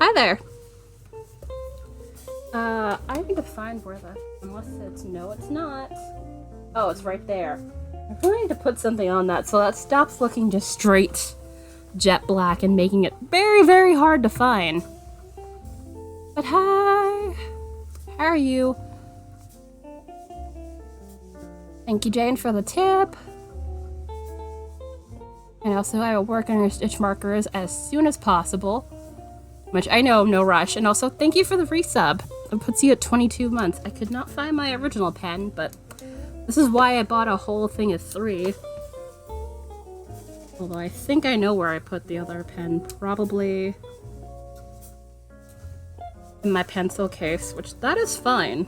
Hi there. I need to find where unless it's, no, it's not. Oh, it's right there. I really need to put something on that so that stops looking just straight jet black and making it very, very hard to find. But hi. How are you? Thank you, Jane, for the tip. And also, I will work on your stitch markers as soon as possible. Which I know, no rush. And also, thank you for the resub. It puts you at 22 months. I could not find my original pen, but this is why I bought a whole thing of 3. Although I think I know where I put the other pen. Probably in my pencil case, which that is fine.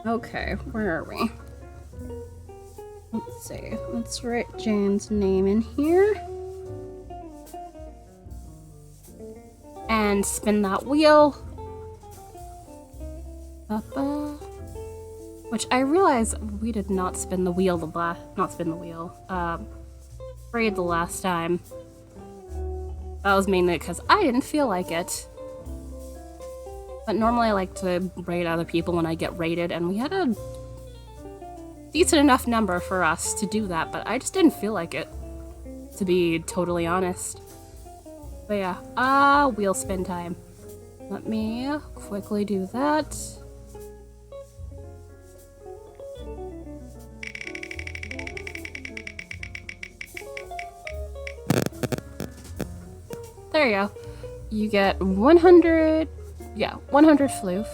Okay, where are we? Let's see. Let's write Jane's name in here. And spin that wheel. Which I realize we did not spin the wheel braid the last time. That was mainly because I didn't feel like it. But normally I like to rate other people when I get rated, and we had a decent enough number for us to do that, but I just didn't feel like it, to be totally honest. But yeah, wheel spin time. Let me quickly do that. There you go. You get 100, 100 floof.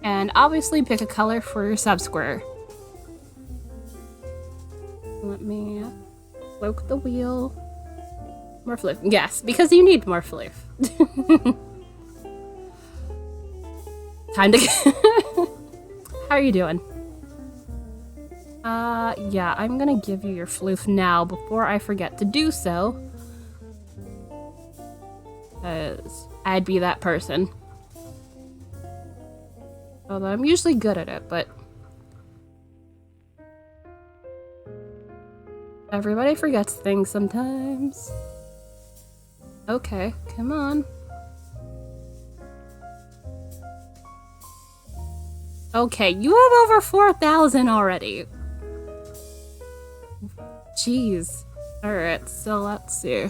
And obviously pick a color for your sub-square. Let me cloak the wheel. More floof. Yes, because you need more floof. Time to How are you doing? Yeah, I'm gonna give you your floof now before I forget to do so. Because I'd be that person. Although I'm usually good at it, but everybody forgets things sometimes. Okay, come on. Okay, you have over 4,000 already. Jeez. Alright, so let's see.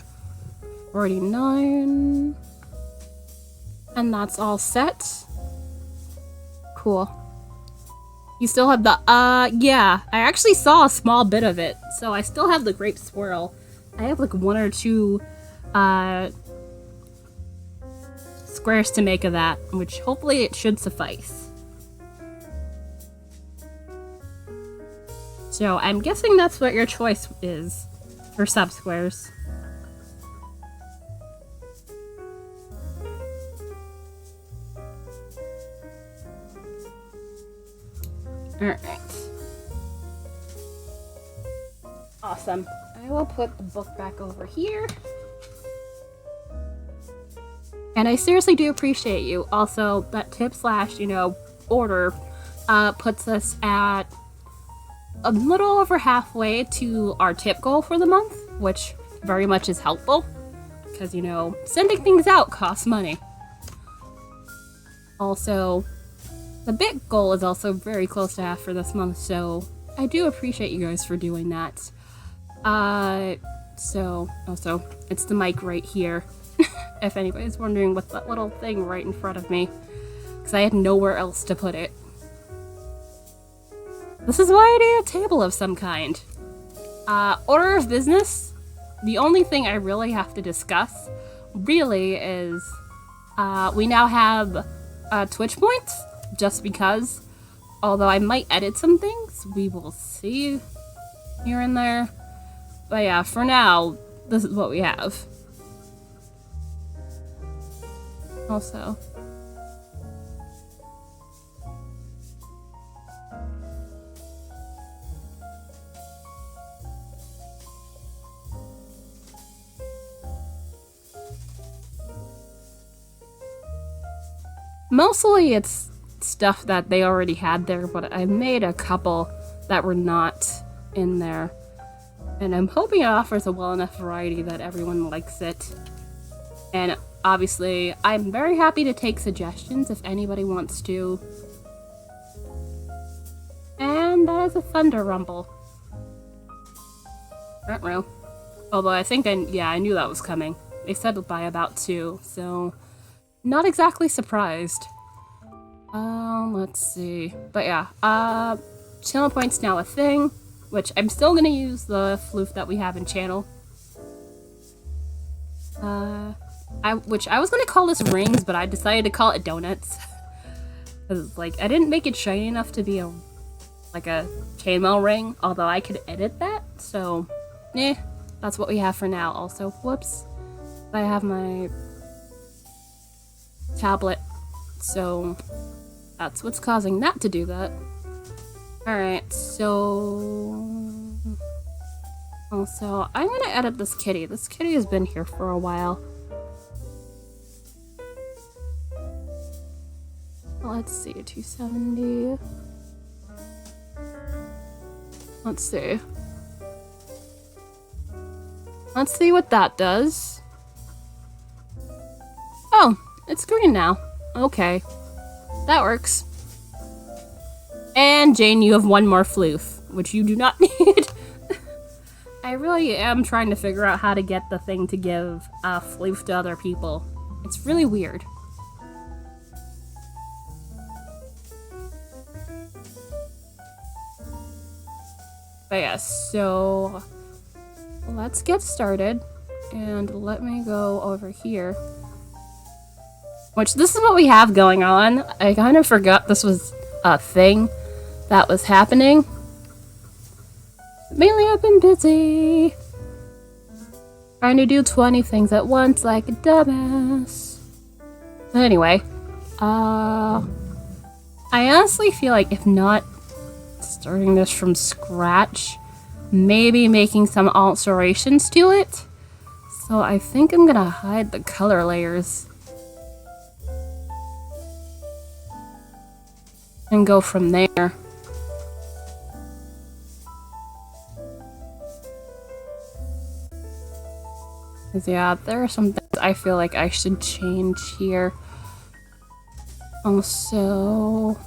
49. And that's all set. Cool. You still have the, yeah. I actually saw a small bit of it. So I still have the grape swirl. I have like 1 or 2, squares to make of that, which hopefully it should suffice. So I'm guessing that's what your choice is for sub-squares. Alright. Awesome. I will put the book back over here. And I seriously do appreciate you. Also, that tip / order puts us at a little over halfway to our tip goal for the month, which very much is helpful. Because, sending things out costs money. Also, the big goal is also very close to half for this month, so I do appreciate you guys for doing that. So, also, it's the mic right here. If anybody's wondering what's that little thing right in front of me. Because I had nowhere else to put it. This is why I need a table of some kind. Order of business. The only thing I really have to discuss, really, is we now have Twitch points. Just because, although I might edit some things, we will see here and there. But yeah, for now, this is what we have. Also, mostly it's stuff that they already had there, but I made a couple that were not in there. And I'm hoping it offers a well enough variety that everyone likes it. And obviously, I'm very happy to take suggestions if anybody wants to. And that is a thunder rumble. Ruh-roh. Although I think I knew that was coming. They said by about 2, so not exactly surprised. Let's see. But yeah, channel point's now a thing, which I'm still gonna use the floof that we have in channel. Which I was gonna call this rings, but I decided to call it donuts. Cause like I didn't make it shiny enough to be a chainmail ring, although I could edit that, so that's what we have for now. Also, whoops, I have my tablet, so that's what's causing that to do that. Alright, so also I'm gonna edit this kitty. This kitty has been here for a while. Let's see, 270. Let's see. Let's see what that does. Oh, it's green now. Okay. That works. And Jane, you have one more floof, which you do not need. I really am trying to figure out how to get the thing to give floof to other people. It's really weird. But yeah, so let's get started. And let me go over here. Which, this is what we have going on. I kind of forgot this was a thing that was happening. Mainly I've been busy trying to do 20 things at once like a dumbass. But anyway, I honestly feel like if not starting this from scratch, maybe making some alterations to it. So I think I'm gonna hide the color layers and go from there. Cause yeah, there are some things I feel like I should change here. Also,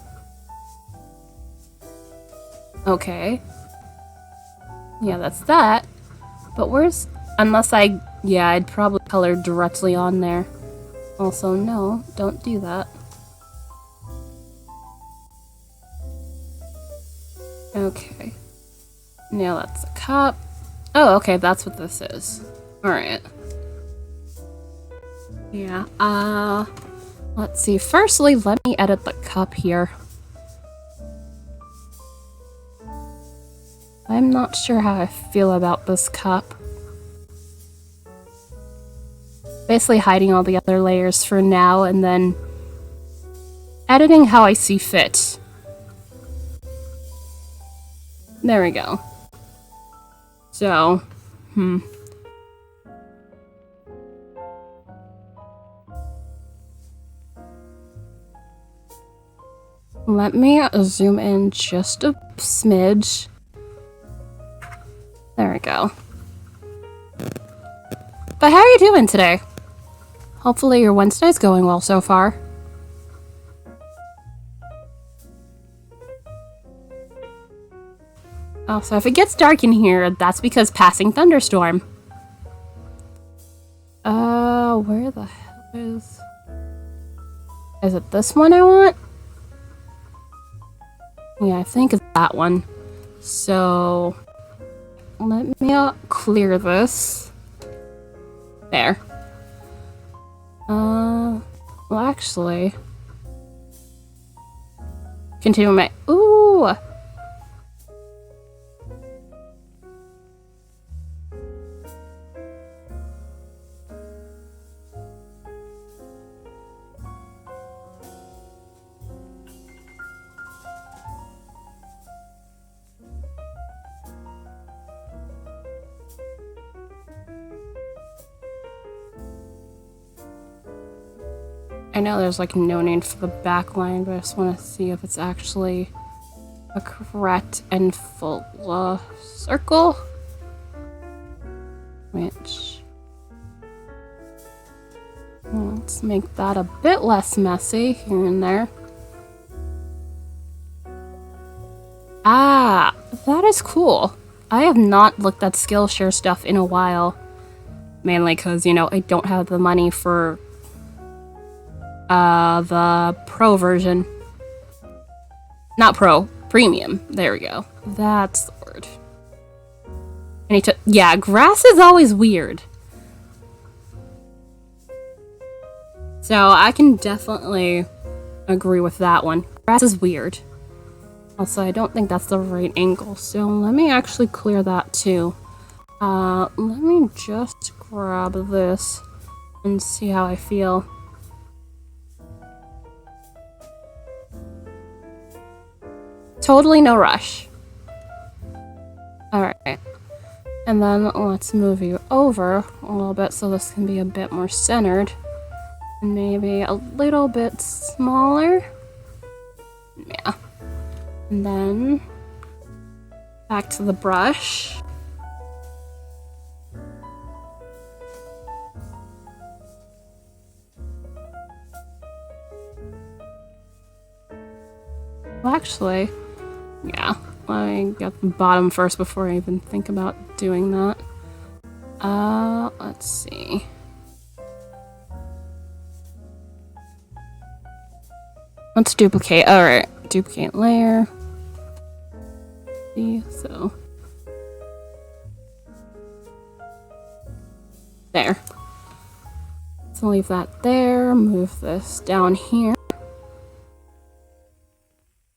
okay. Yeah, that's that. But where's... Unless I'd probably color directly on there. Also, no, don't do that. Okay. Now that's a cup. Oh, okay, that's what this is. Alright. Yeah, let's see. Firstly, let me edit the cup here. I'm not sure how I feel about this cup. Basically hiding all the other layers for now and then editing how I see fit. There we go. So, let me zoom in just a smidge. There we go. But how are you doing today? Hopefully your Wednesday's going well so far. Oh, so if it gets dark in here, that's because passing thunderstorm. Where the hell is... Is it this one I want? Yeah, I think it's that one. So... Let me clear this. There. Well, actually... Continue my... Ooh! I know there's like no name for the back line, but I just want to see if it's actually a correct and full circle. which... let's make that a bit less messy here and there. Ah, that is cool. I have not looked at Skillshare stuff in a while. Mainly because, you know, I don't have the money for the pro version. Not pro, premium. There we go. That's the word. I need to... yeah, grass is always weird. So I can definitely agree with that one. Grass is weird. Also, I don't think that's the right angle, so let me actually clear that too. Let me just grab this and see how I feel. Totally no rush. Alright. And then let's move you over a little bit so this can be a bit more centered. And maybe a little bit smaller. Yeah. And then back to the brush. Well, actually, yeah, let me get the bottom first before I even think about doing that. Let's see. Let's duplicate. Alright, duplicate layer. See, so. There. So leave that there, move this down here.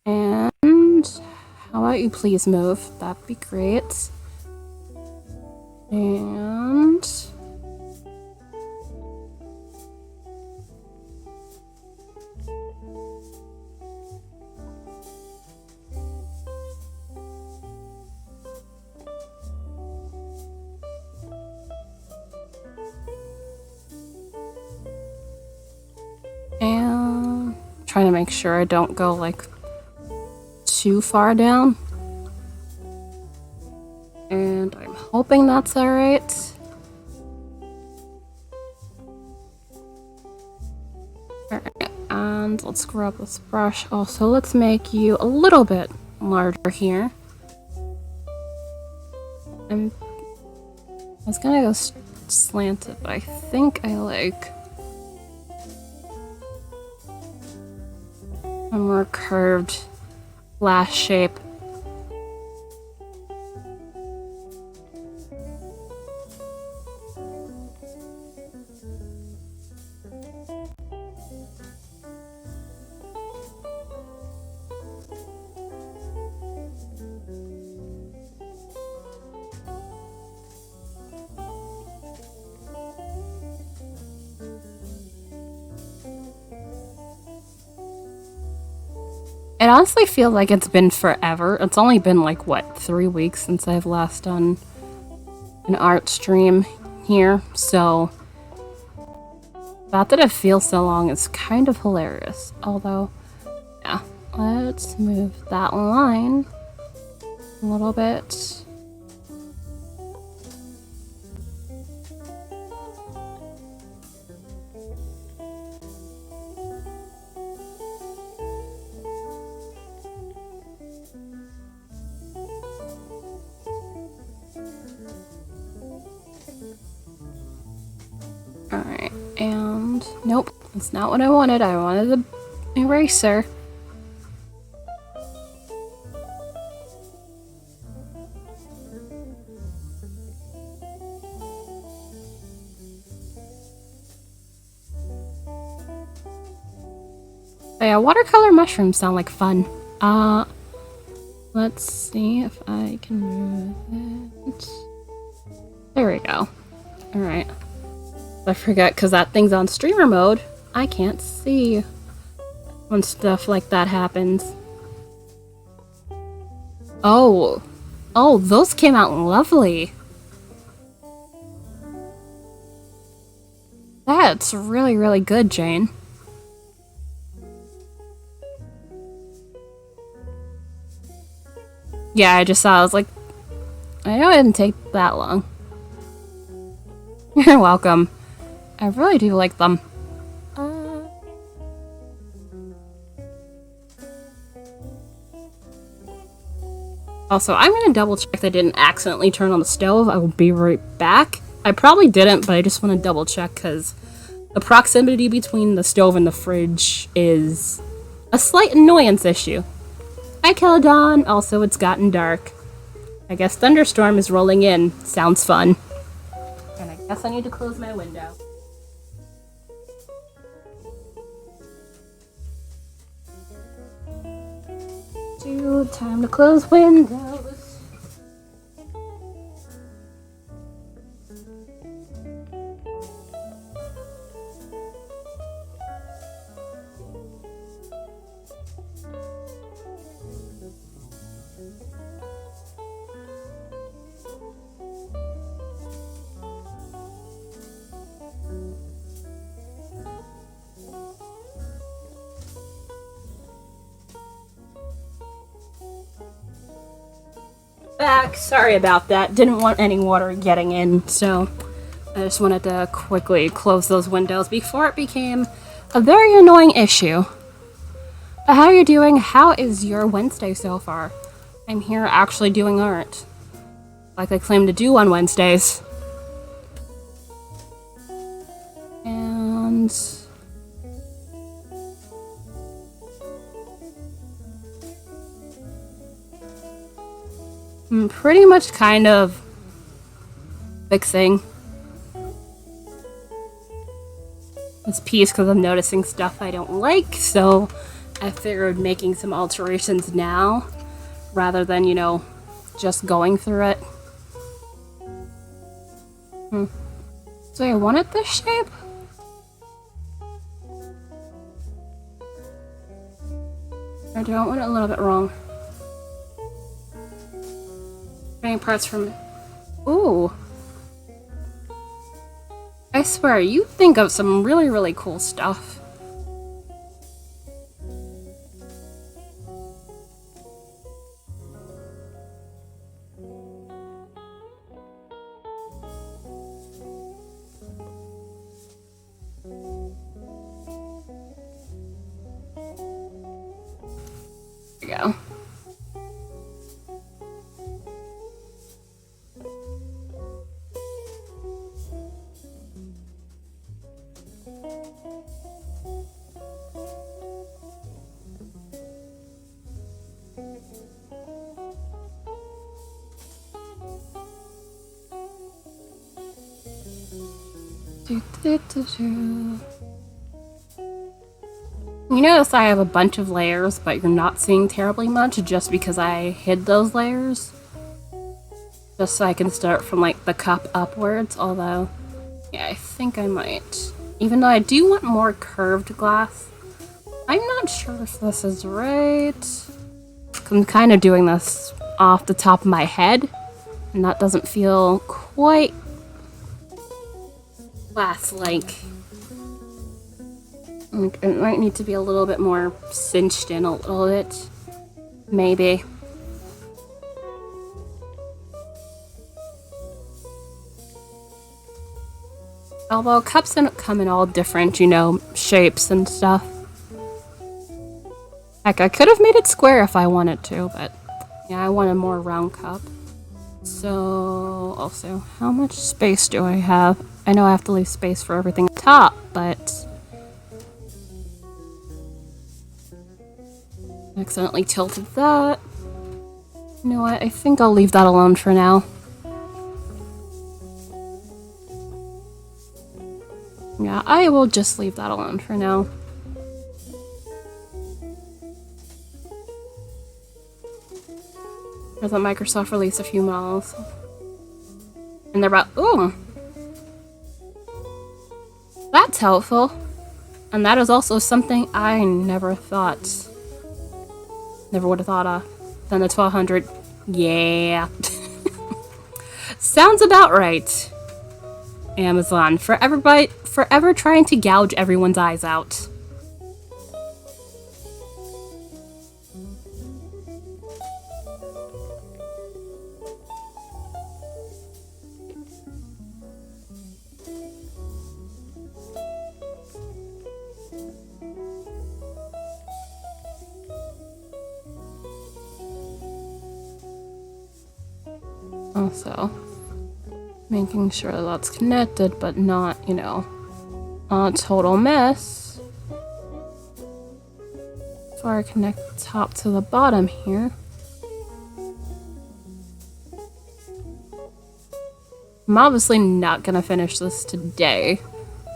And how about you please move? That'd be great. And trying to make sure I don't go like too far down. And I'm hoping that's alright. Alright, and let's grab this brush. Also, let's make you a little bit larger here. I was gonna go slanted, but I think I like a more curved glass shape. It honestly feels like it's been forever. It's only been like, what, 3 weeks since I've last done an art stream here, so the fact that it feels so long is kind of hilarious. Although, yeah, let's move that line a little bit. Alright, and nope, that's not what I wanted. I wanted the eraser. But yeah, watercolor mushrooms sound like fun. Let's see if I can move it. There we go. Alright. I forget, because that thing's on streamer mode, I can't see when stuff like that happens. Oh. Oh, those came out lovely. That's really, really good, Jane. Yeah, I just saw, I was like, I know it didn't take that long. You're welcome. I really do like them. Also, I'm gonna double check that I didn't accidentally turn on the stove. I will be right back. I probably didn't, but I just want to double check because the proximity between the stove and the fridge is a slight annoyance issue. Hi, Celadon. Also, it's gotten dark. I guess thunderstorm is rolling in. Sounds fun. And I guess I need to close my window. Time to close windows. Back. Sorry about that. Didn't want any water getting in, so I just wanted to quickly close those windows before it became a very annoying issue. But how are you doing? How is your Wednesday so far? I'm here actually doing art, like I claim to do on Wednesdays. And I'm pretty much kind of fixing this piece because I'm noticing stuff I don't like, so I figured making some alterations now rather than, you know, just going through it. So I wanted this shape? Or do I want it a little bit wrong? Any parts from... Ooh. I swear, you think of some really, really cool stuff. There we go. You notice I have a bunch of layers, but you're not seeing terribly much just because I hid those layers. Just so I can start from like the cup upwards, although, yeah, I think I might. Even though I do want more curved glass, I'm not sure if this is right. I'm kind of doing this off the top of my head, and that doesn't feel quite glass-like. It might need to be a little bit more cinched in a little bit. Maybe. Although cups come in all different, you know, shapes and stuff. Heck, I could have made it square if I wanted to, but yeah, I want a more round cup. So, also, how much space do I have? I know I have to leave space for everything on top, but... accidentally tilted that. You know what? I think I'll leave that alone for now. Yeah, I will just leave that alone for now. Or that Microsoft released a few models. And they're about... ooh! That's helpful. And that is also something I never thought... never would have thought of. Then the 1200. Yeah. Sounds about right. Amazon. Forever trying to gouge everyone's eyes out. Also, making sure that's connected, but not, you know, a total mess. Before I connect the top to the bottom here. I'm obviously not gonna finish this today.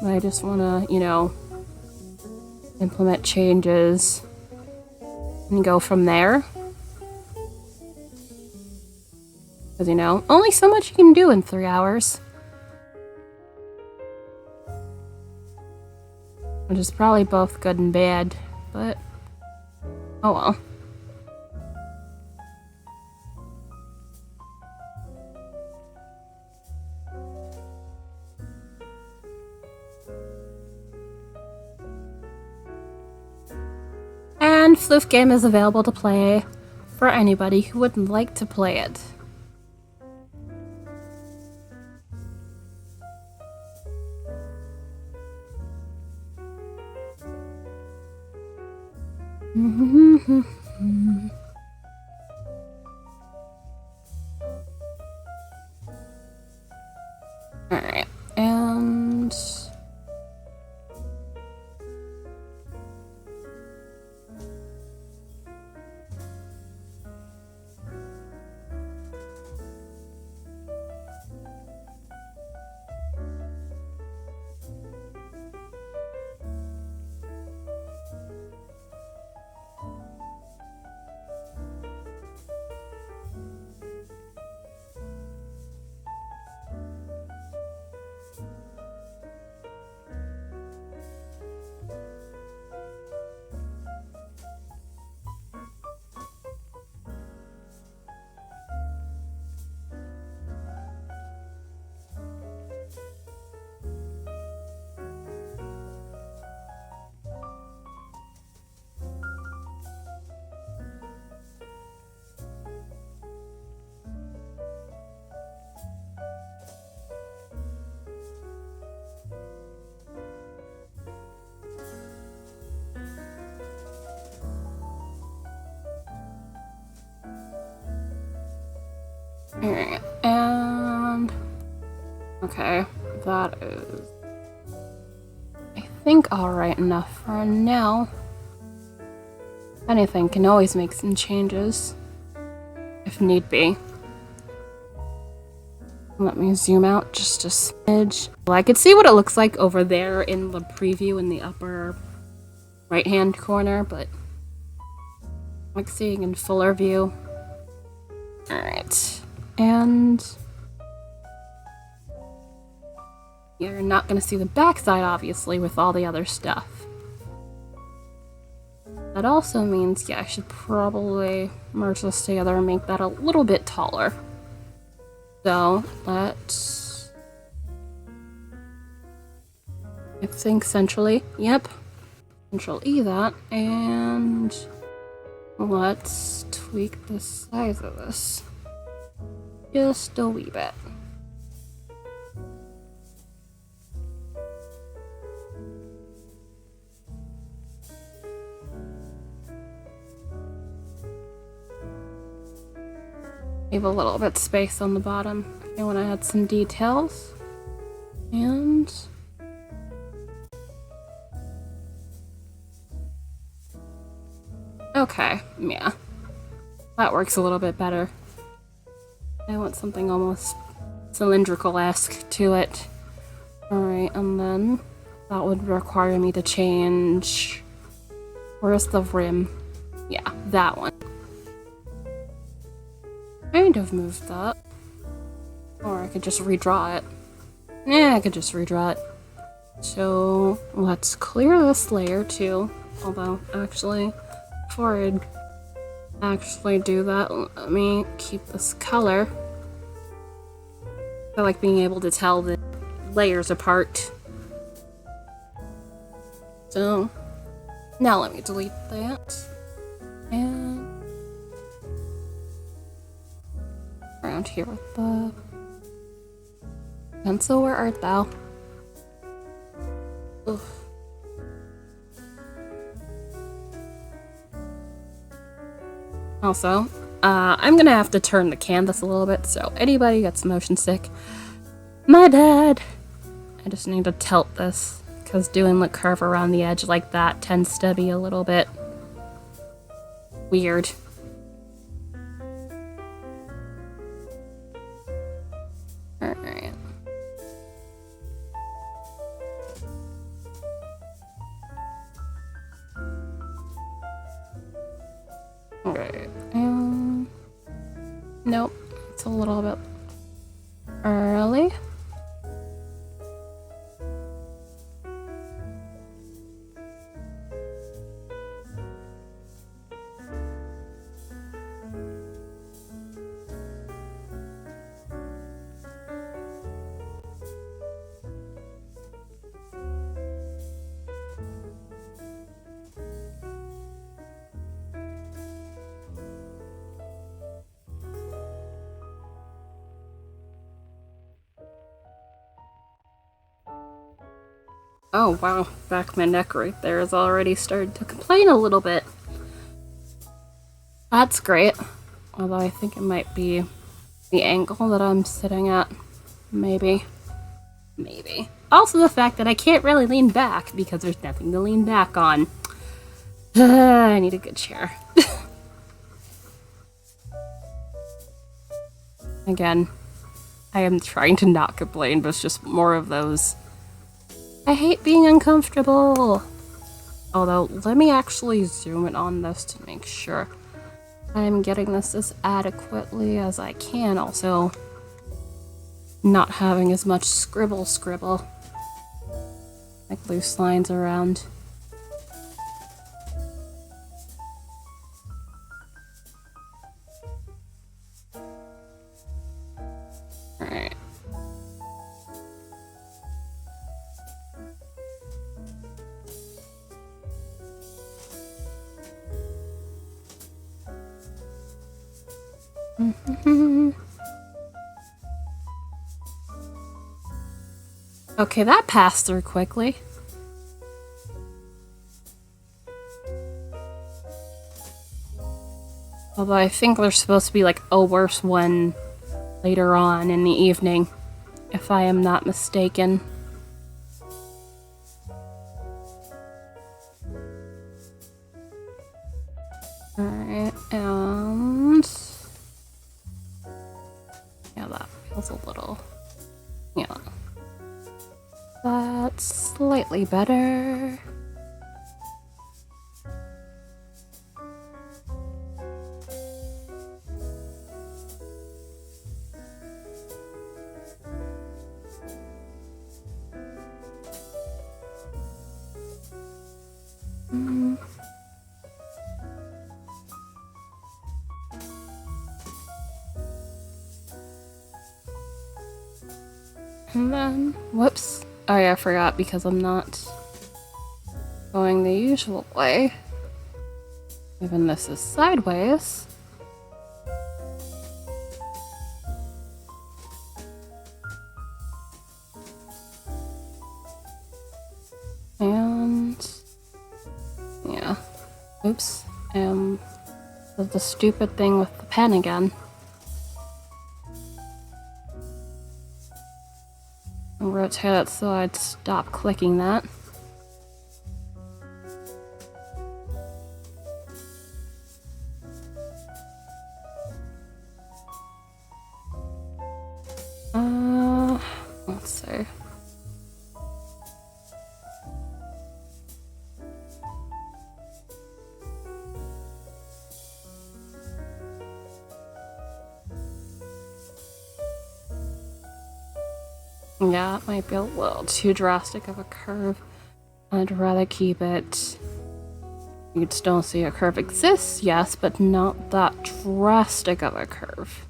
I just wanna, you know, implement changes and go from there. Because, you know, only so much you can do in 3 hours. Which is probably both good and bad, but oh well. And Floof Game is available to play for anybody who would like to play it. Alright, and alright, and okay, that is I think alright enough for now. Anything, can always make some changes if need be. Let me zoom out just a smidge. Well, I could see what it looks like over there in the preview in the upper right-hand corner, but I like seeing in fuller view. Alright, and you're not going to see the backside, obviously, with all the other stuff. That also means, yeah, I should probably merge this together and make that a little bit taller. So, let's... I think centrally, yep. Control E that, and let's tweak the size of this. Just a wee bit. Leave a little bit space on the bottom if you want to add some details. And okay, yeah. That works a little bit better. I want something almost cylindrical-esque to it. Alright, and then that would require me to change... Where's the rim? Yeah, that one. Kind of moved that. Or I could just redraw it. Yeah, I could just redraw it. So let's clear this layer too. Although, actually, before I actually do that, let me keep this color. I like being able to tell the layers apart. So now let me delete that. And around here with the pencil, where art thou? Ugh. Also, I'm gonna have to turn the canvas a little bit, so anybody gets motion sick, my bad. I just need to tilt this, because doing the curve around the edge like that tends to be a little bit weird. Alright. Alright. Nope. It's a little bit early. Oh wow, back of my neck right there is already started to complain a little bit. That's great. Although I think it might be the angle that I'm sitting at. Maybe. Maybe. Also the fact that I can't really lean back because there's nothing to lean back on. I need a good chair. Again, I am trying to not complain, but it's just more of those. I hate being uncomfortable. Although, let me actually zoom in on this to make sure I'm getting this as adequately as I can. Also, not having as much scribble, like loose lines around. Alright. Okay, that passed through quickly. Although I think there's supposed to be like a worse one later on in the evening, if I am not mistaken. Alright, and yeah, that feels a little, yeah. That's slightly better. And then, whoops. Oh yeah, I forgot because I'm not going the usual way. Even this is sideways. And yeah, oops. Did the stupid thing with the pen again. Rotate it so I'd stop clicking that. Let's see. Yeah, it might be a little too drastic of a curve. I'd rather keep it. You'd still see a curve exists, yes, but not that drastic of a curve.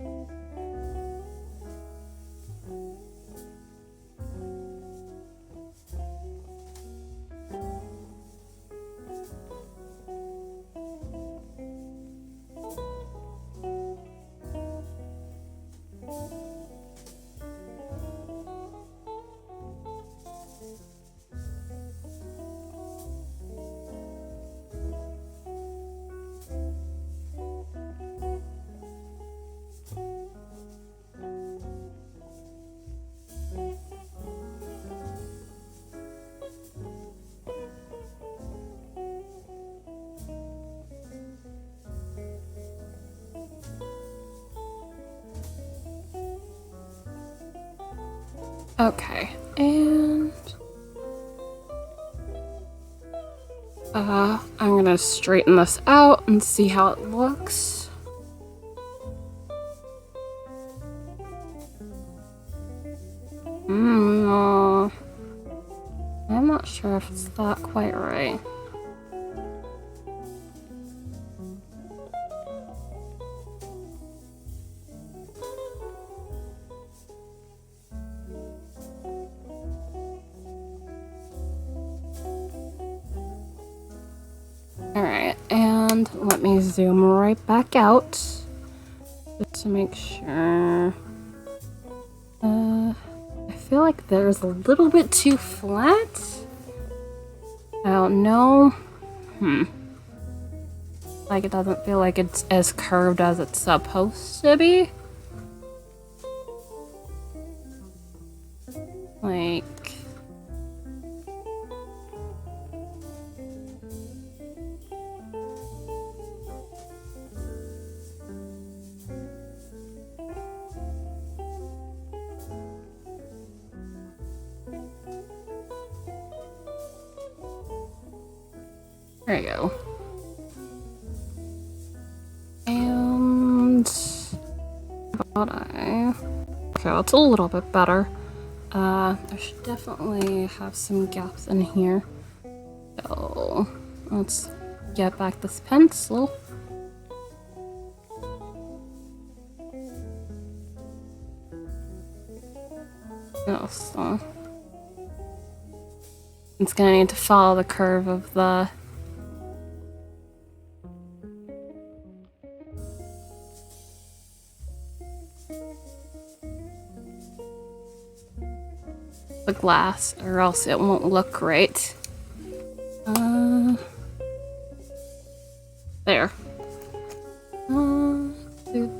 Okay, and I'm gonna straighten this out and see how it looks. I'm not sure if it's that quite right. Alright, and let me zoom right back out just to make sure. I feel like there's a little bit too flat. I don't know. Like it doesn't feel like it's as curved as it's supposed to be. Like... There you go. And... Okay, that's a little bit better. I should definitely have some gaps in here. So, let's get back this pencil. Oh, so... It's gonna need to follow the curve of the... glass, or else it won't look great. There. And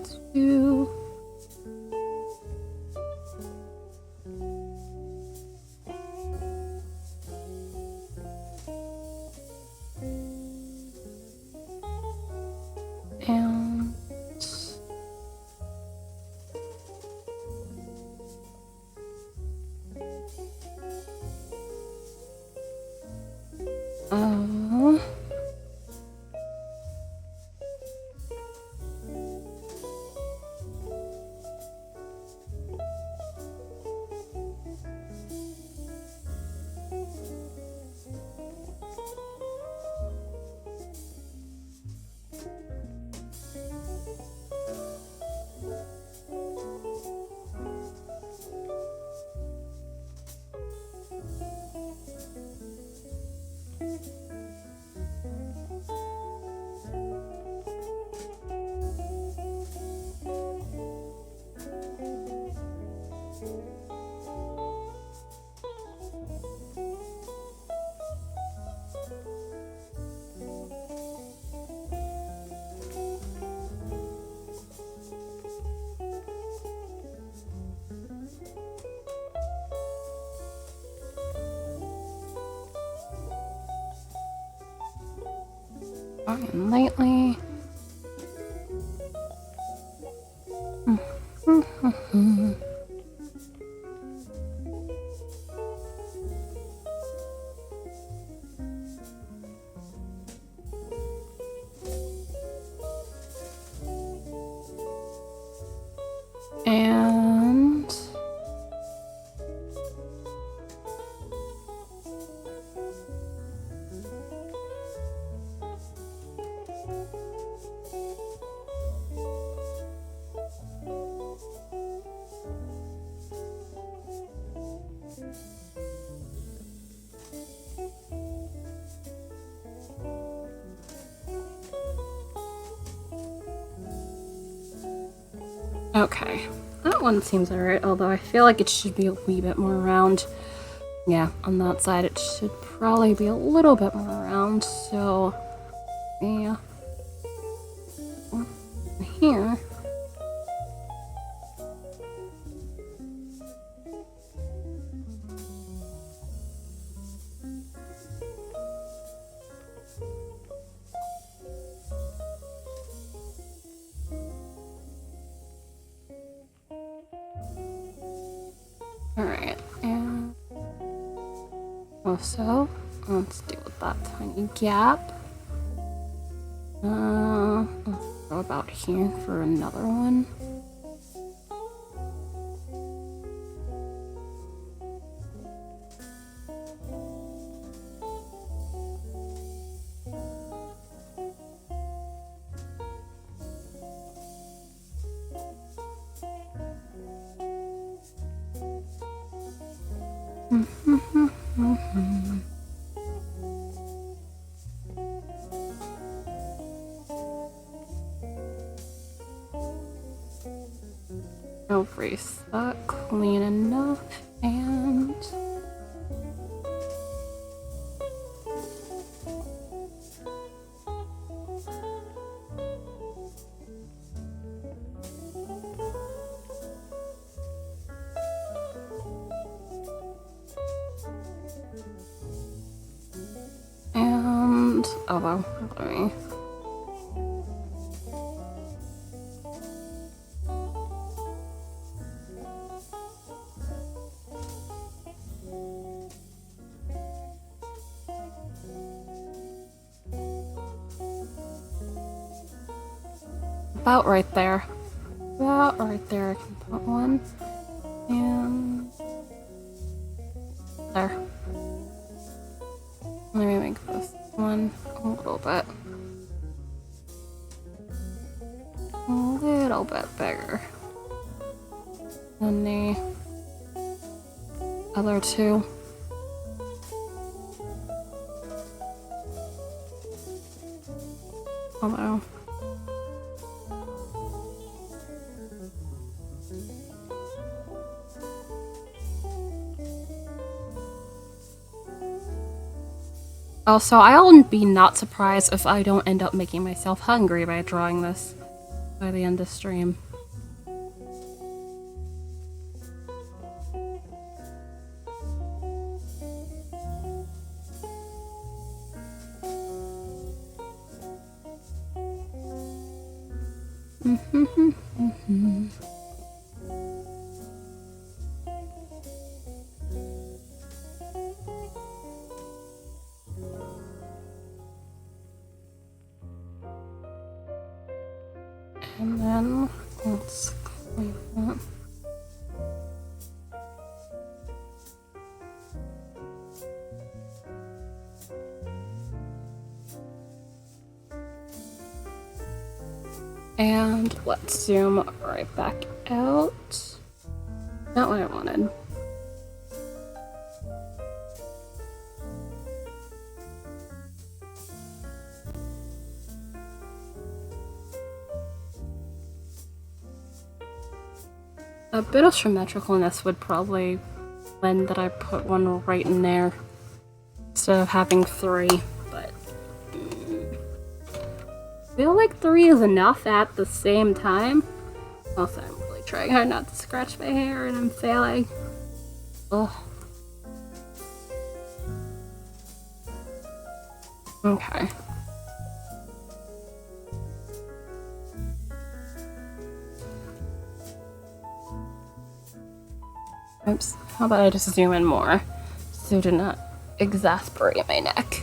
and lightly. And okay, that one seems alright, although I feel like it should be a wee bit more round. Yeah, on that side it should probably be a little bit more round, so yeah. Here. Alright, So let's deal with that tiny gap. Let's go about here for another one. I'll erase that clean enough, and oh well, let me. About right there. About right there, I can put one. And there. Let me make this one a little bit bigger than the other two. Although also, I'll be not surprised if I don't end up making myself hungry by drawing this by the end of stream. And then let's leave that. And let's zoom right back out. Not what I wanted. A bit of symmetricalness would probably lend that I put one right in there instead of having three, but I feel like 3 is enough at the same time. Also, I'm really trying hard not to scratch my hair and I'm failing. Ugh. Okay. Oops. How about I just zoom in more so to not exasperate my neck.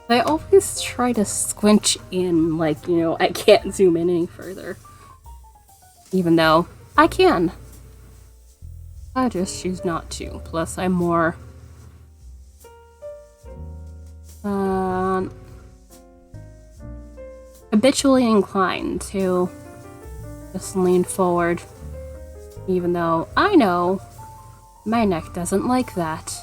I always try to squinch in, like, you know, I can't zoom in any further. Even though I can. I just choose not to. Plus, I'm more habitually inclined to just lean forward. Even though I know my neck doesn't like that.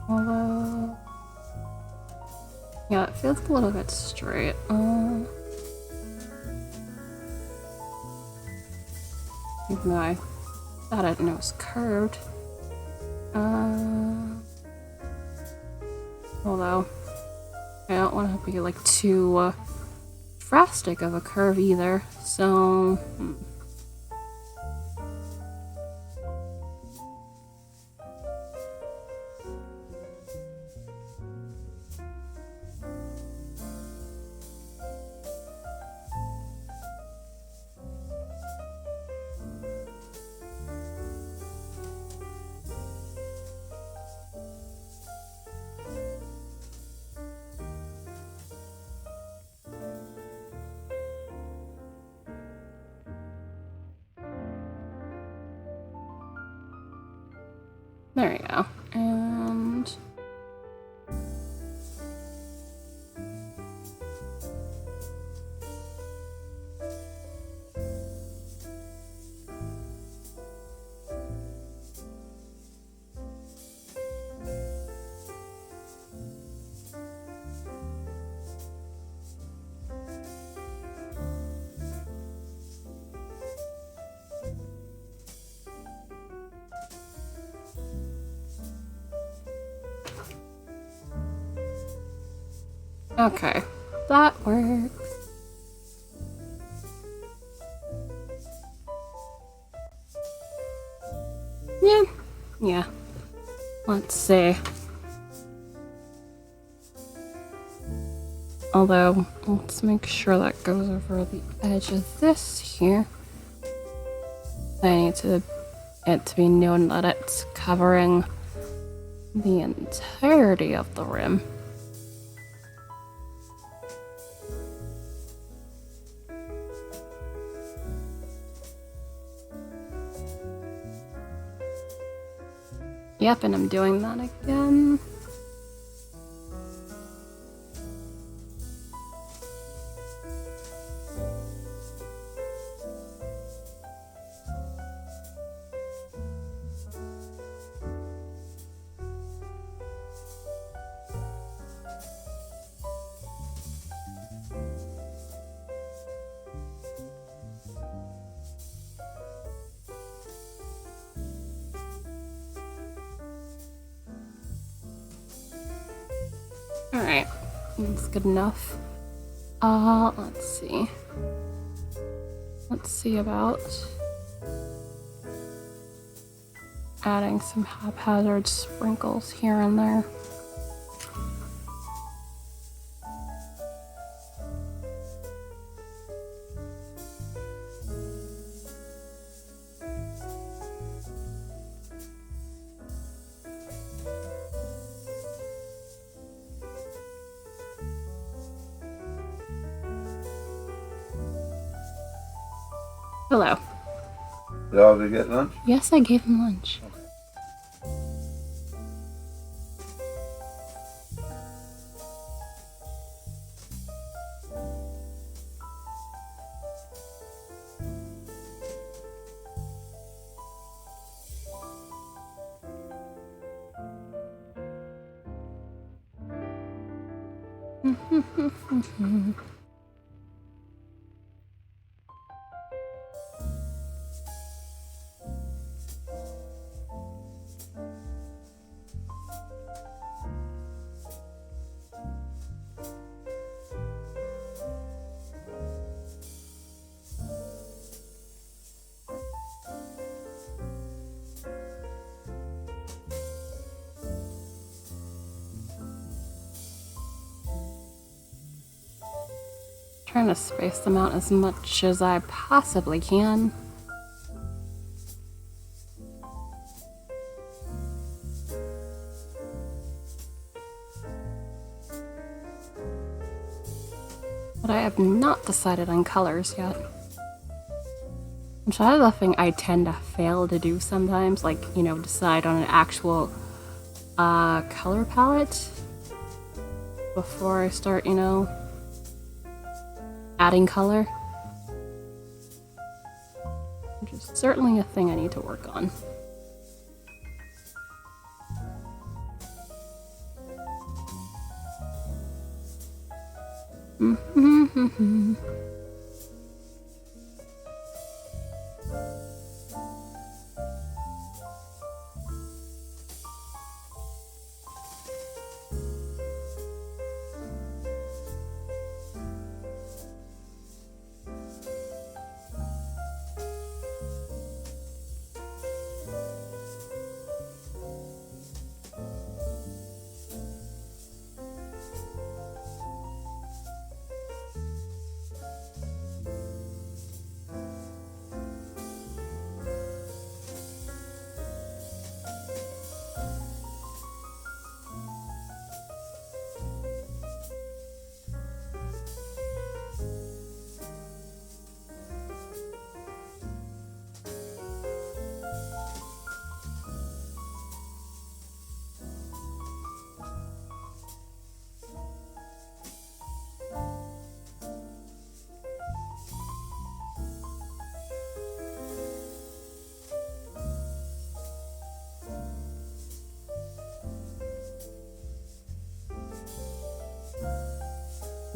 Although, yeah, it feels a little bit straight. Even though I thought it was curved. Although, I don't want to be like too drastic of a curve either, so... There you go. And okay, that works. Yeah. Let's see. Although, let's make sure that goes over the edge of this here. I need it to be known that it's covering the entirety of the rim. Yep, and I'm doing that again. Alright, that's good enough. Let's see. Let's see about adding some haphazard sprinkles here and there. Hello. Did all of you get lunch? Yes, I gave him lunch. Trying to space them out as much as I possibly can. But I have not decided on colors yet. Which is the thing I tend to fail to do sometimes, like, you know, decide on an actual color palette before I start, you know, adding color. Which is certainly a thing I need to work on.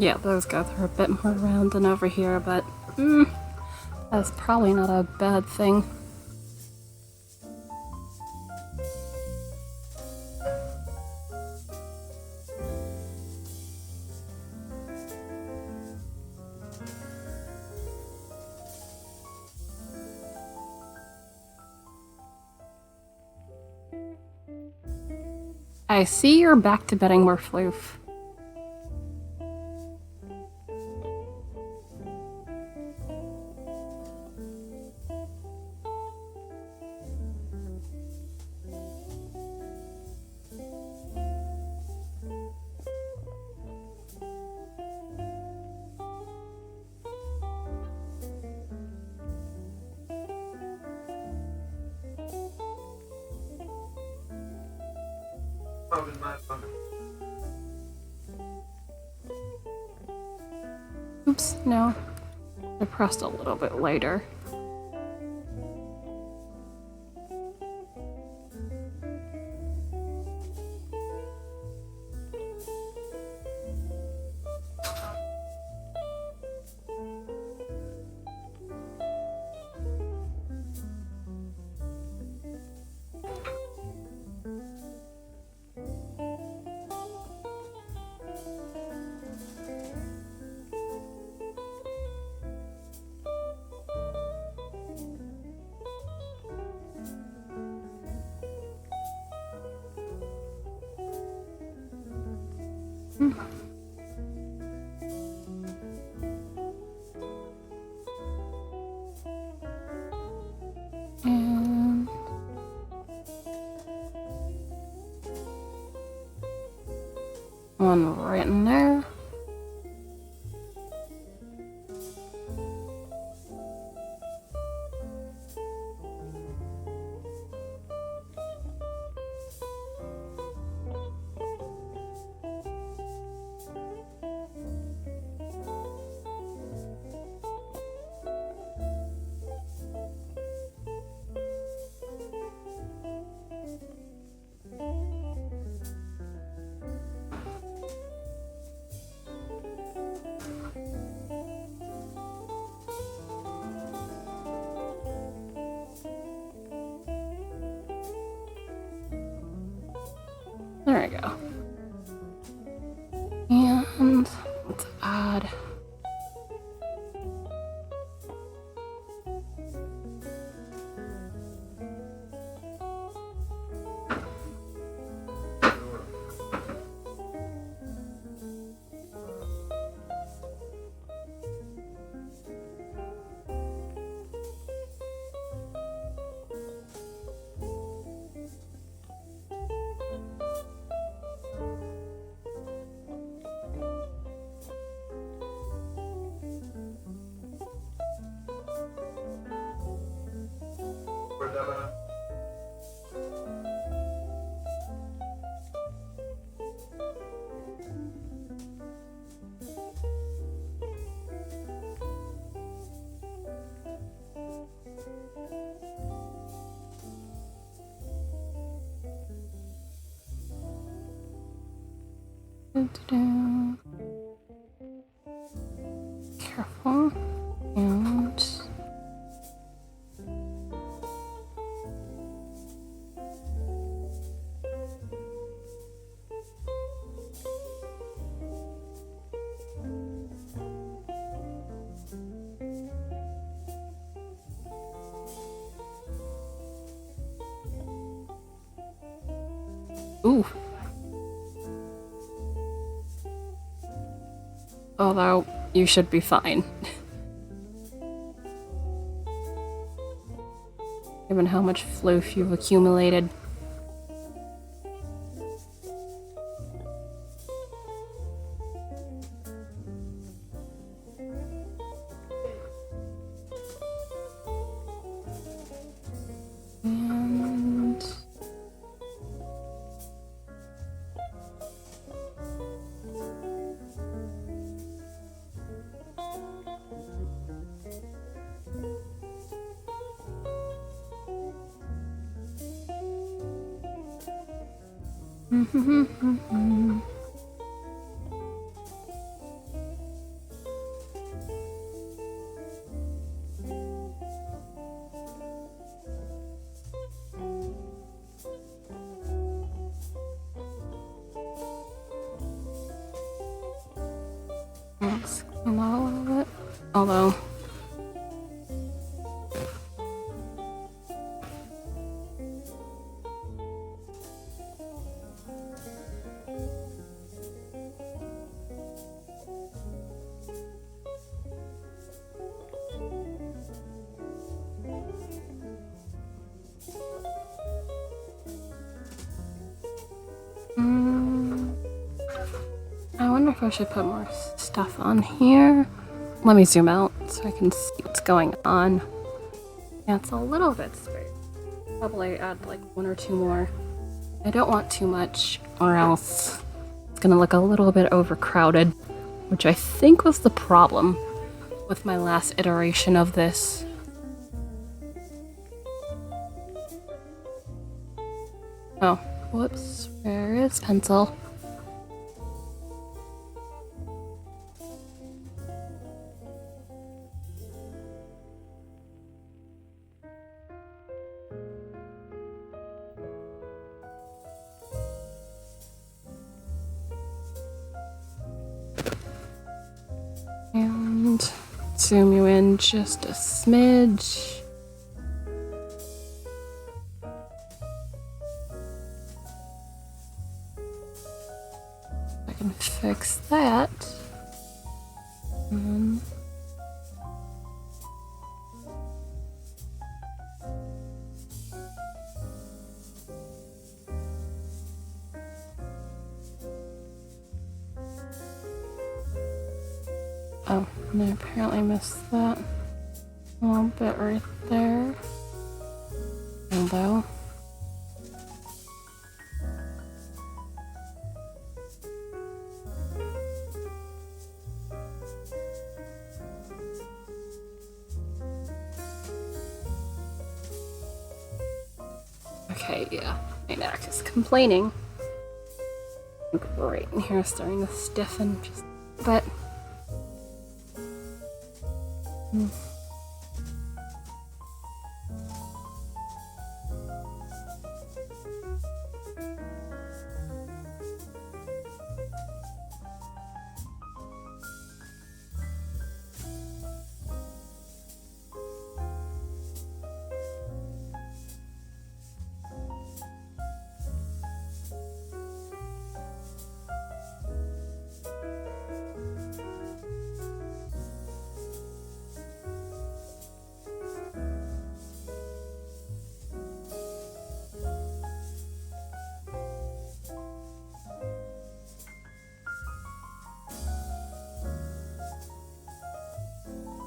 Yeah, those guys are a bit more round than over here, but that's probably not a bad thing. I see you're back to betting more floof. Oops, no. I pressed a little bit later. And one right in there. There we go. And let's add careful and ooh. Although, you should be fine. Given how much floof you've accumulated. And Let's clean that a little bit. Although, I wonder if I should put more stuff on here. Let me zoom out so I can see what's going on. Yeah, it's a little bit sparse. Probably add like 1 or 2 more. I don't want too much, or else it's gonna look a little bit overcrowded, which I think was the problem with my last iteration of this. Oh, whoops, where is pencil? And zoom you in just a smidge. I can fix that. Oh, and I apparently missed that a little bit right there. Although, okay, yeah, my neck is complaining. Right in here, starting to stiffen just a bit.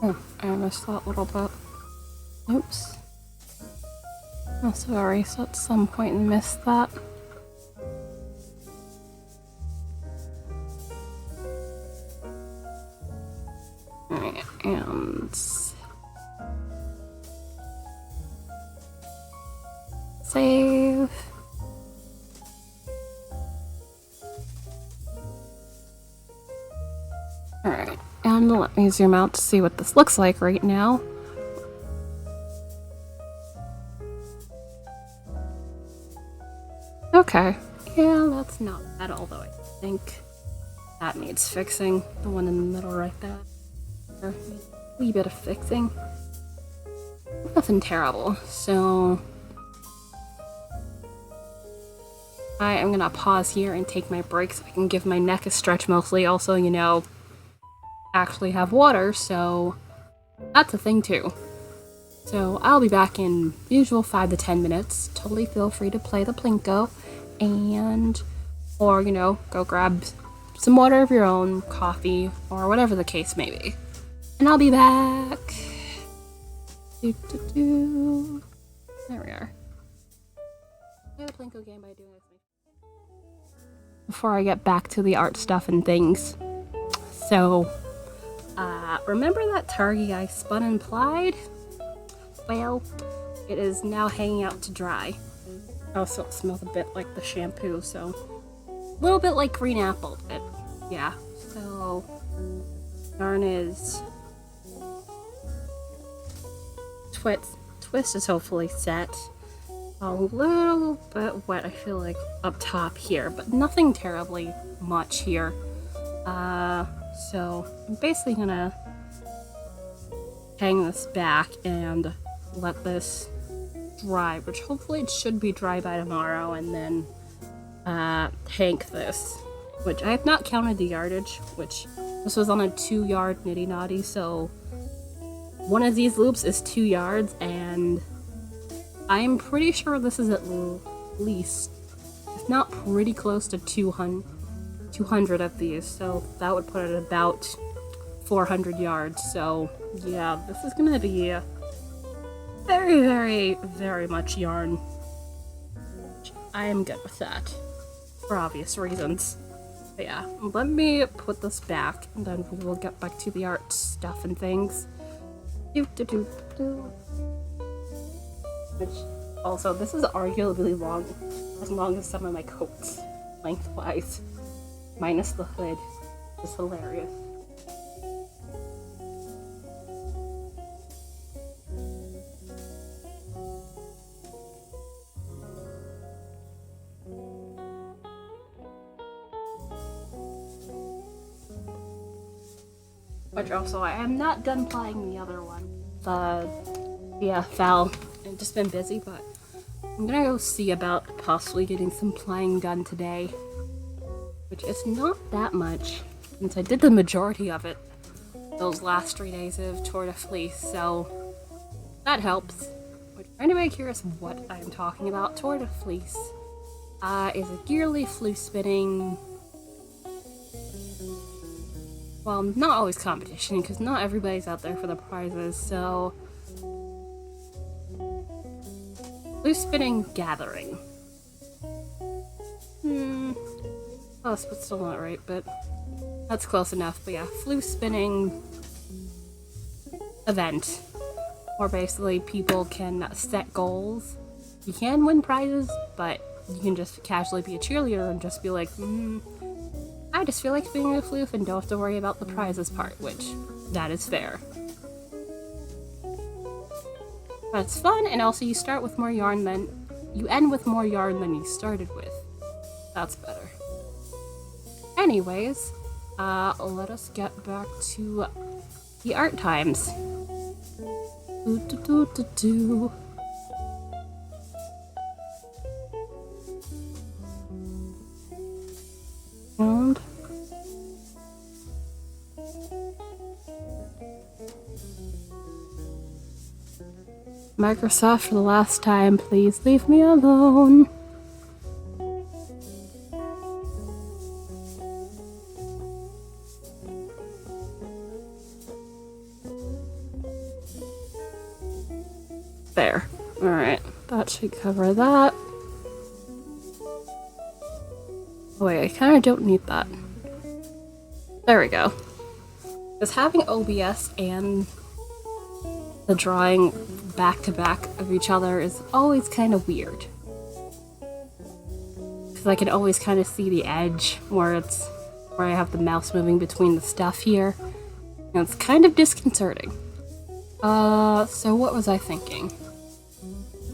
Oh, I missed that little bit. Oops. Must have erased at some point and missed that. Alright, and save. Alright, and let me zoom out to see what this looks like right now. Okay, yeah, that's not bad, although I think that needs fixing. The one in the middle right there. A wee bit of fixing. Nothing terrible, so I am gonna pause here and take my break so I can give my neck a stretch mostly. Also, you know, actually have water, so that's a thing too. So I'll be back in usual 5 to 10 minutes. Totally feel free to play the Plinko and, or, you know, go grab some water of your own, coffee, or whatever the case may be. And I'll be back. There we are. Play the Plinko game by doing this. Before I get back to the art stuff and things. So, remember that Target I spun and plied? Well, it is now hanging out to dry. Also, it smells a bit like the shampoo, so a little bit like green apple, but yeah. So, yarn is twist is hopefully set. A little bit wet, I feel like, up top here, but nothing terribly much here. So I'm basically gonna hang this back and let this dry, which hopefully it should be dry by tomorrow, and then hank this, which I have not counted the yardage, which this was on a 2-yard nitty naughty, so one of these loops is 2 yards, and I'm pretty sure this is at least, if not pretty close to 200 of these, so that would put it at about 400 yards. So yeah, this is gonna be very, very, very much yarn. I am good with that, for obvious reasons. But yeah, let me put this back, and then we will get back to the art stuff and things. Which, also, this is arguably as long as some of my coats, lengthwise. Minus the hood. It's hilarious. Which also, I am not done playing the other one. Yeah, Val. I've just been busy, but I'm gonna go see about possibly getting some playing done today. Which is not that much, since I did the majority of it those last 3 days of Tour de Fleece, so that helps. Which, for anybody curious what I'm talking about, Tour de Fleece is a yearly flu spinning, well, not always competition, because not everybody's out there for the prizes, so flu spinning gathering. Close, but still not right, but that's close enough. But yeah, flu spinning event, where basically people can set goals. You can win prizes, but you can just casually be a cheerleader and just be like, I just feel like being a floof and don't have to worry about the prizes part, which, that is fair. But it's fun, and also you start with more yarn than, you end with more yarn than you started with. That's better. Anyways, let us get back to the art times. And Microsoft, for the last time, please leave me alone. There. Alright, that should cover that. Oh wait, I kind of don't need that. There we go. Because having OBS and the drawing back to back of each other is always kind of weird. Because I can always kind of see the edge where I have the mouse moving between the stuff here. And it's kind of disconcerting. So what was I thinking?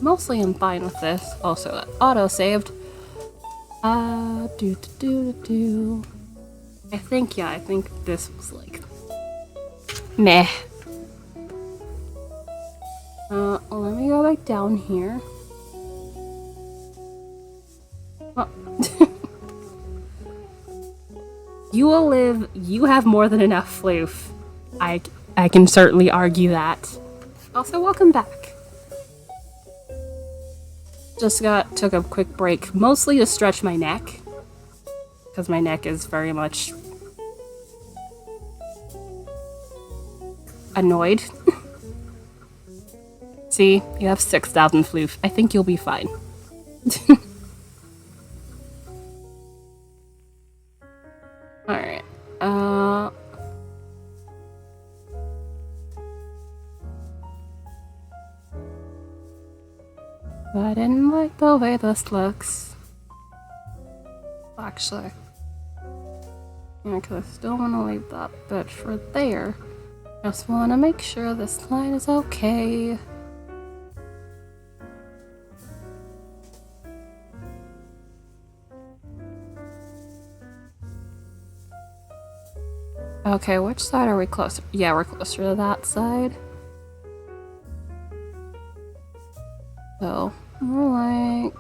Mostly I'm fine with this. Also, that auto-saved. I think this was like... meh. Let me go back down here. Oh. You will live, you have more than enough floof. I can certainly argue that. Also, welcome back. Just took a quick break, mostly to stretch my neck, because my neck is very much annoyed. See, you have 6,000 floof. I think you'll be fine. Alright, I didn't like the way this looks. Actually. Yeah, because I still want to leave that bit for there. Just want to make sure this line is okay. Okay, which side are we closer? Yeah, we're closer to that side. So, more like...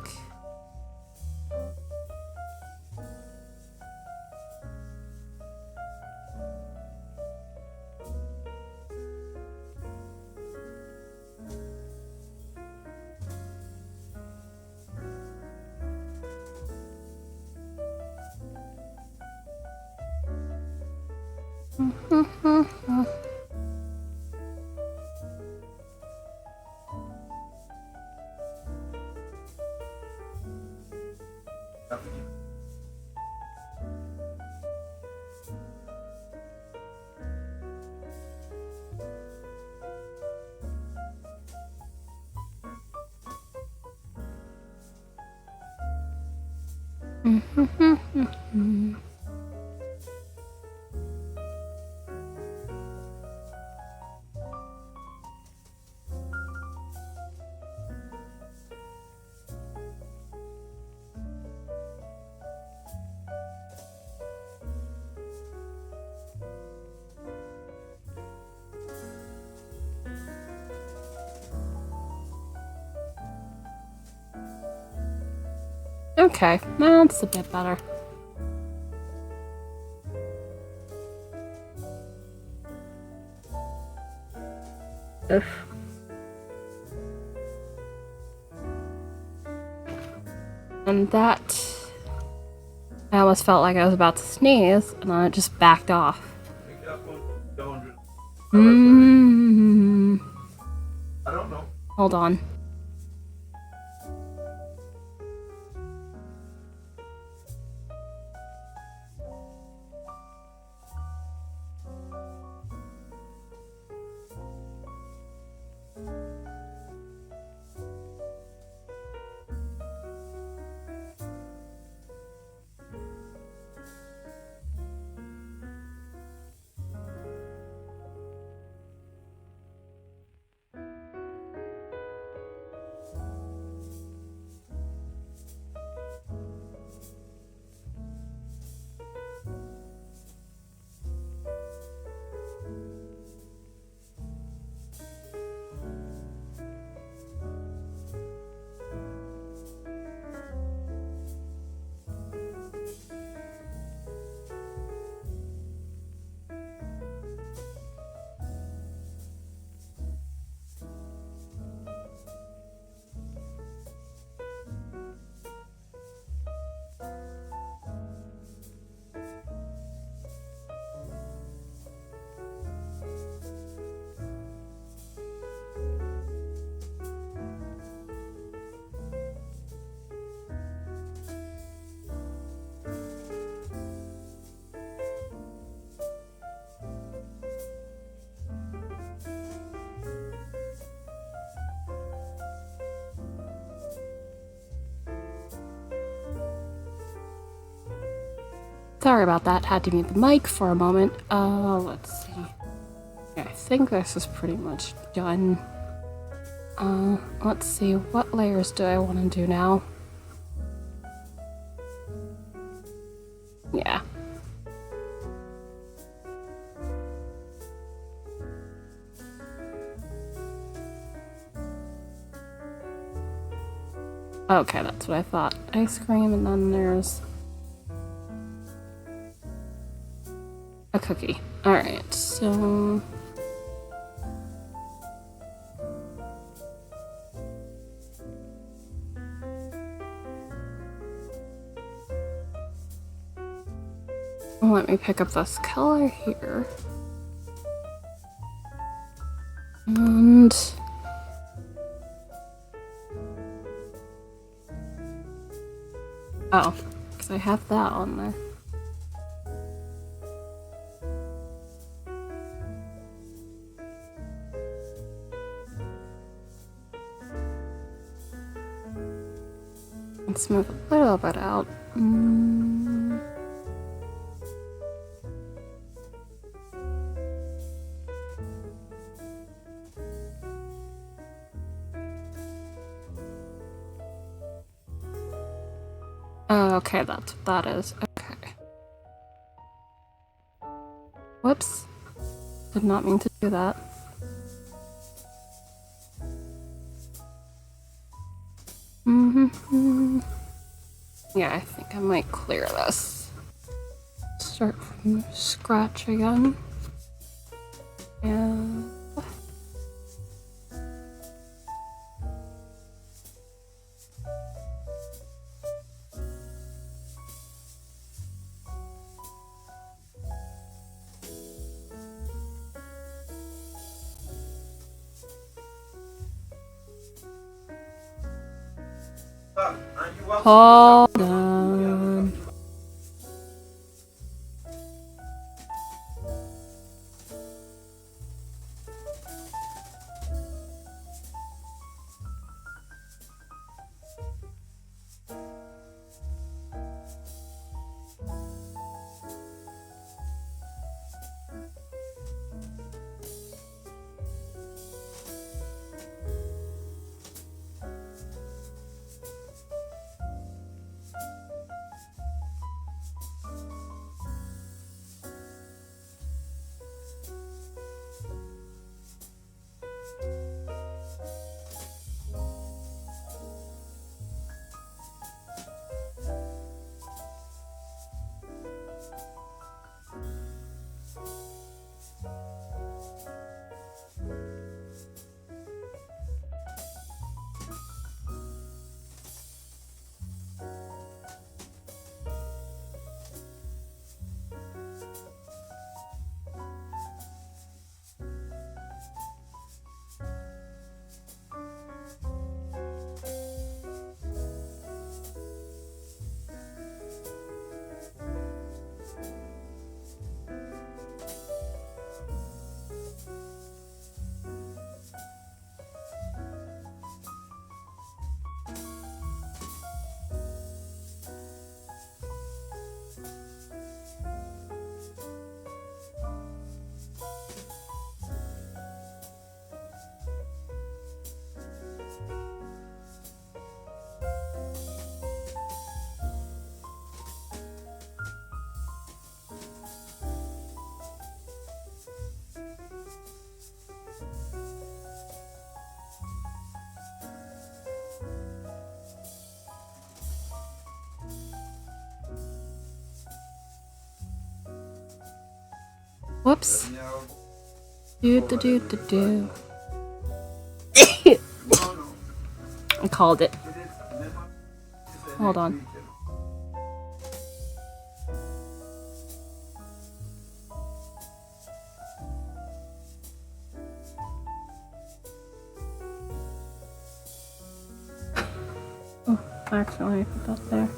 Okay, that's a bit better. Oof. And that... I almost felt like I was about to sneeze, and then it just backed off. I don't know. Hold on. Sorry about that, had to mute the mic for a moment. Let's see. I think this is pretty much done. Let's see, what layers do I want to do now? Yeah. Okay, that's what I thought. Ice cream, and then there's a cookie. Alright, so... let me pick up this color here. And... oh, because I have that on there. Let's move a little bit out. Oh, okay, that's what that is. Okay. What did not mean to do that. Yeah, I think I might clear this. Start from scratch again. And hold on. Whoops. Do. I called it. Hold on. Oh, accidentally put that there.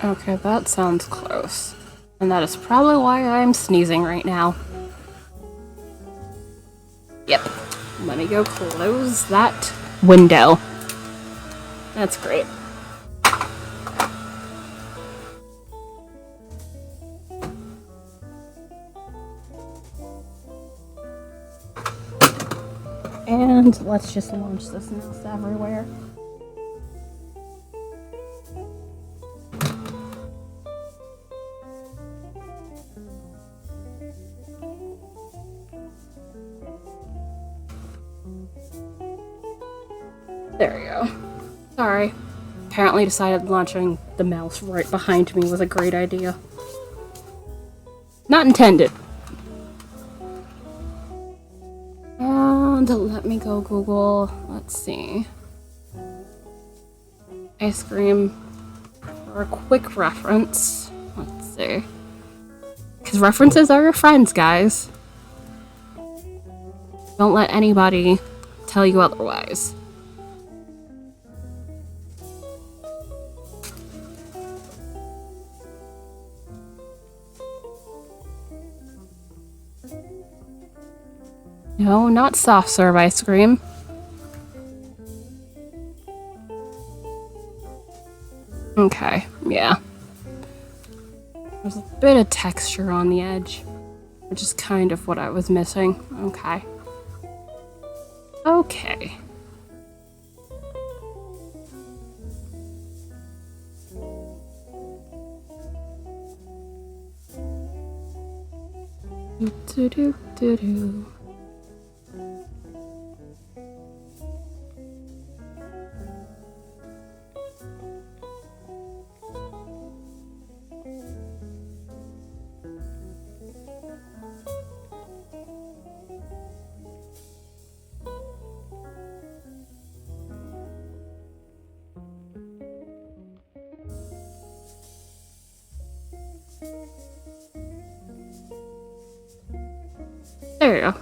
Okay, that sounds close. And that is probably why I'm sneezing right now. Yep. Let me go close that window. That's great. And let's just launch this mouse everywhere. There we go. Sorry. Apparently decided launching the mouse right behind me was a great idea. Not intended. And let me go Google. Let's see. Ice cream for a quick reference. Let's see. Because references are your friends, guys. Don't let anybody tell you otherwise. No, not soft serve ice cream. Okay, yeah. There's a bit of texture on the edge, which is kind of what I was missing. Okay. Okay. Do-do-do-do-do. There you go.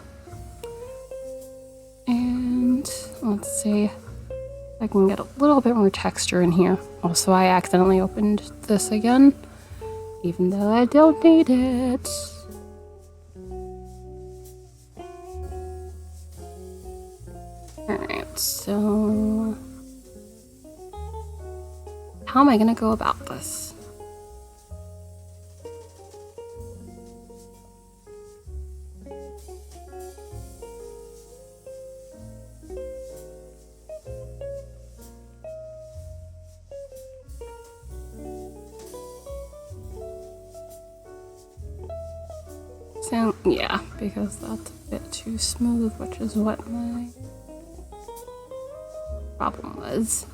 And let's see if I can get a little bit more texture in here. Also, I accidentally opened this again, even though I don't need it. Alright, so how am I gonna go about this? So, yeah, because that's a bit too smooth, which is what my problem was.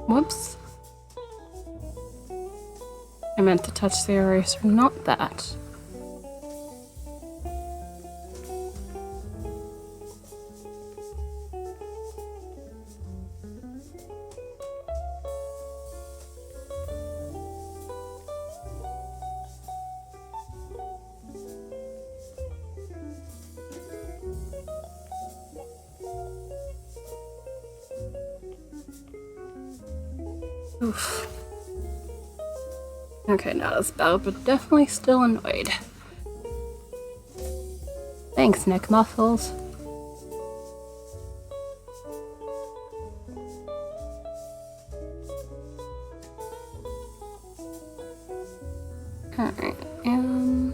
Whoops. I meant to touch the eraser, not that. Oof. Okay, not as bad, but definitely still annoyed. Thanks, neck muffles. Alright, and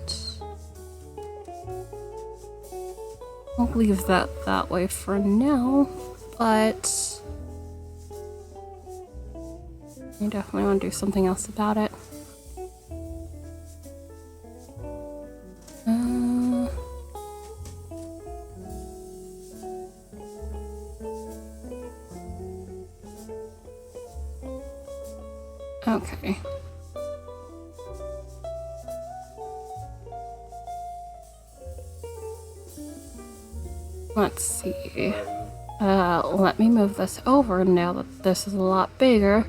I'll leave that way for now, but I definitely want to do something else about it. Okay. Let's see. Let me move this over now that this is a lot bigger.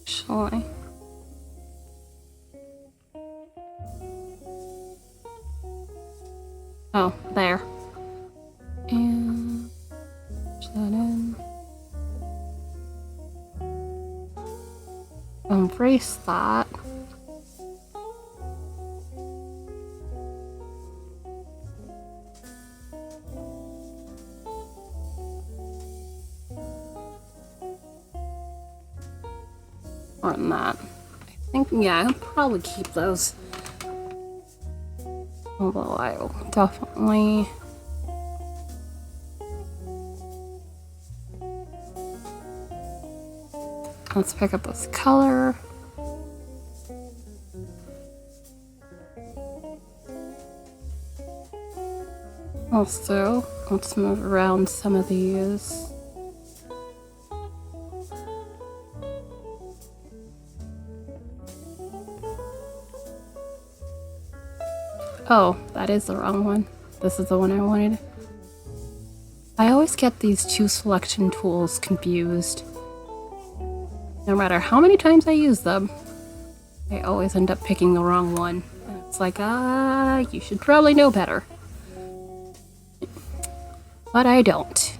Shall I? Oh, there. And push that in. Embrace that. More than that. I think, yeah, I'll probably keep those. Although I'll definitely... Let's pick up this color. Also, let's move around some of these. Oh, that is the wrong one. This is the one I wanted. I always get these two selection tools confused. No matter how many times I use them, I always end up picking the wrong one. And it's like, you should probably know better. But I don't.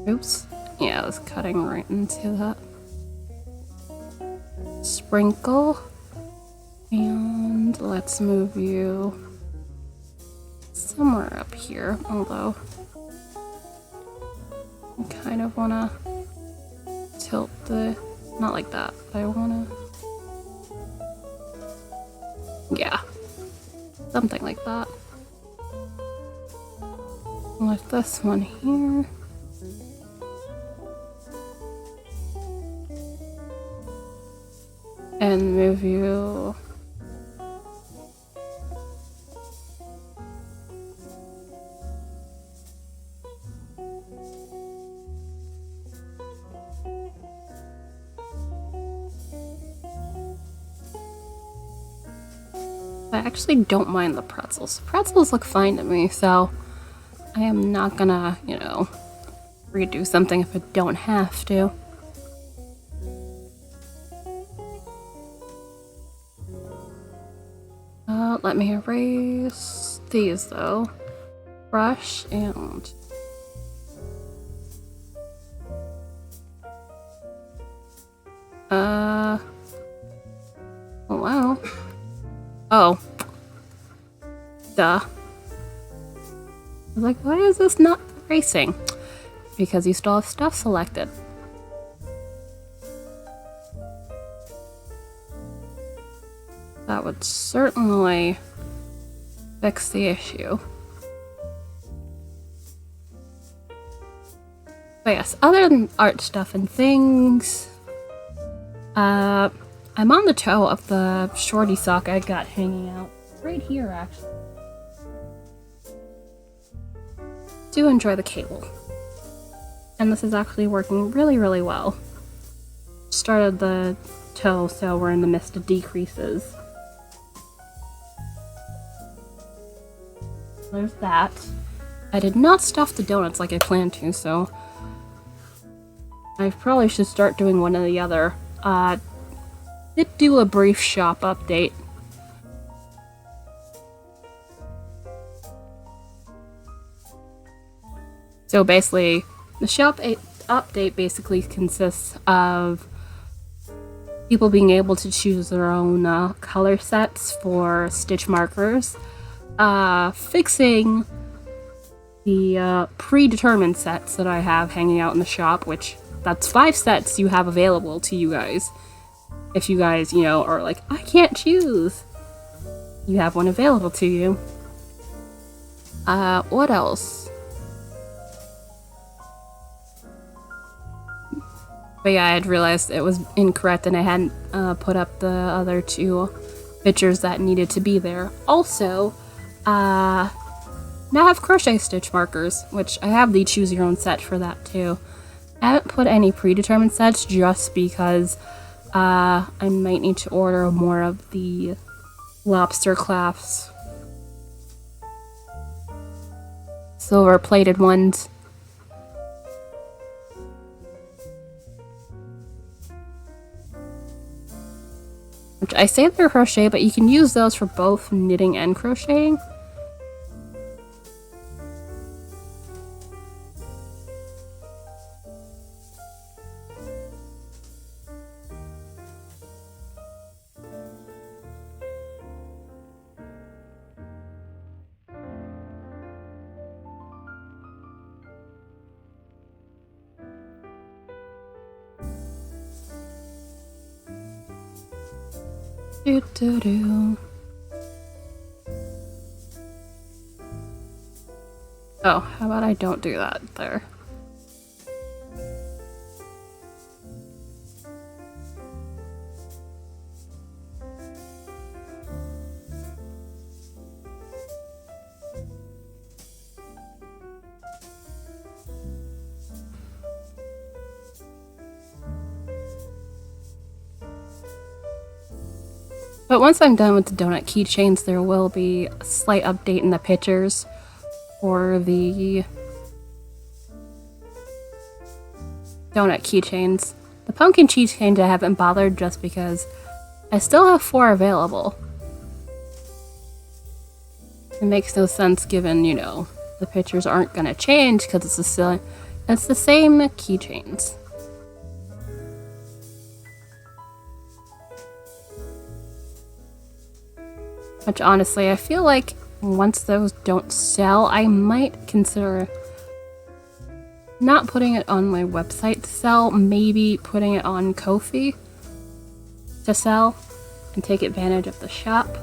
Oops. Yeah, I was cutting right into that. Sprinkle. And let's move you somewhere up here, although I kind of want to tilt the... not like that. I want to... yeah. Something like that. Like this one here. And move you... I actually don't mind the pretzels. Pretzels look fine to me, so I am not gonna, redo something if I don't have to. Let me erase these though. Brush and... hello? Oh. Duh. I was like, why is this not erasing? Because you still have stuff selected. That would certainly fix the issue. But yes, other than art stuff and things, I'm on the toe of the shorty sock I got hanging out right here, actually. Do enjoy the cable. And this is actually working really, really well. Started the toe, so we're in the midst of decreases. There's that. I did not stuff the donuts like I planned to, so I probably should start doing one or the other. Did do a brief shop update. So basically, the shop update basically consists of people being able to choose their own color sets for stitch markers, fixing the predetermined sets that I have hanging out in the shop, which that's 5 sets you have available to you guys. If you guys, are like, I can't choose, you have one available to you. What else? But yeah, I had realized it was incorrect and I hadn't put up the other 2 pictures that needed to be there. Also, now I have crochet stitch markers, which I have the choose your own set for that too. I haven't put any predetermined sets just because I might need to order more of the lobster clasps. Silver plated ones. Which I say they're crochet, but you can use those for both knitting and crocheting. Do do do. Oh, how about I don't do that there? But once I'm done with the donut keychains, there will be a slight update in the pictures for the donut keychains. The pumpkin keychains I haven't bothered just because I still have 4 available. It makes no sense given, you know, the pictures aren't gonna change because it's the same keychains. Which honestly, I feel like once those don't sell, I might consider not putting it on my website to sell, maybe putting it on Ko-fi to sell and take advantage of the shop.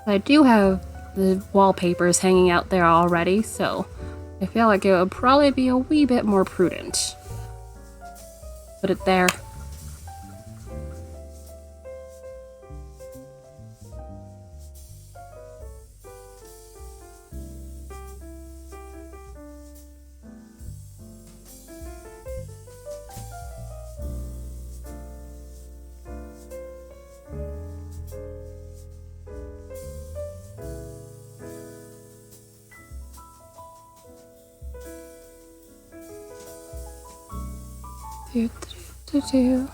I do have the wallpapers hanging out there already, so I feel like it would probably be a wee bit more prudent. Put it there. Do, do, do, do.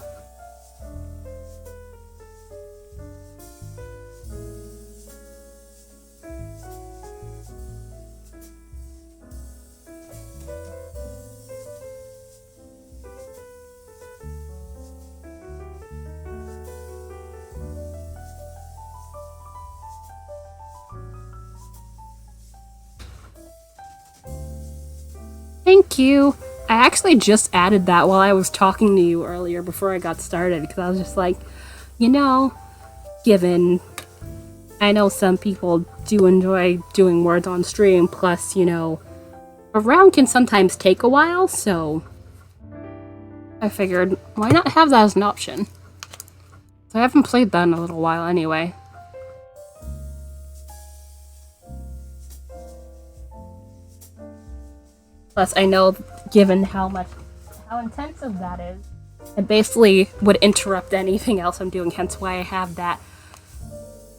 Thank you. I actually just added that while I was talking to you earlier before I got started because I was just like, you know, given I know some people do enjoy doing words on stream, plus, you know, a round can sometimes take a while, so I figured, why not have that as an option? So I haven't played that in a little while anyway. Plus, I know, given how intensive that is, it basically would interrupt anything else I'm doing, hence why I have that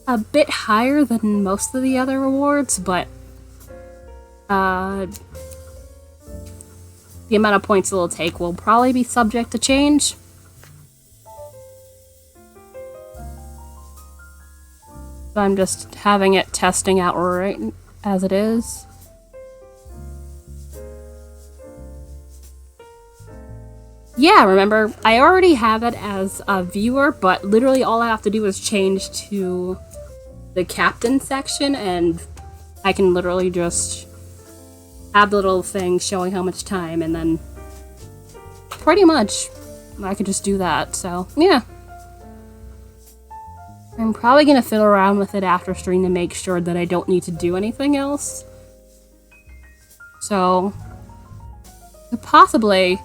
a bit higher than most of the other rewards, but the amount of points it'll take will probably be subject to change. So I'm just having it testing out right as it is. Yeah, remember, I already have it as a viewer, but literally all I have to do is change to the captain section, and I can literally just have the little thing showing how much time, and then pretty much I could just do that, so yeah. I'm probably gonna fiddle around with it after stream to make sure that I don't need to do anything else. So, possibly,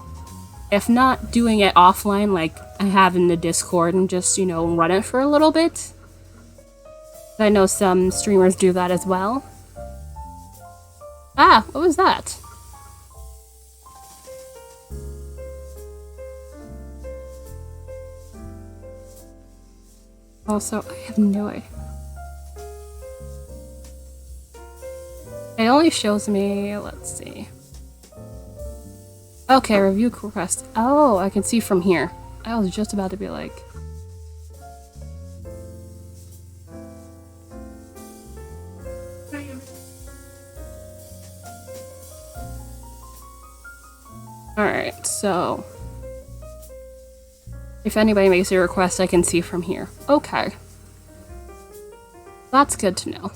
if not doing it offline like I have in the Discord and just, you know, run it for a little bit. I know some streamers do that as well. Ah, what was that? Also, I have no idea. It only shows me, let's see. Okay, review request. Oh, I can see from here. I was just about to be like... Alright, so... if anybody makes a request, I can see from here. Okay. That's good to know.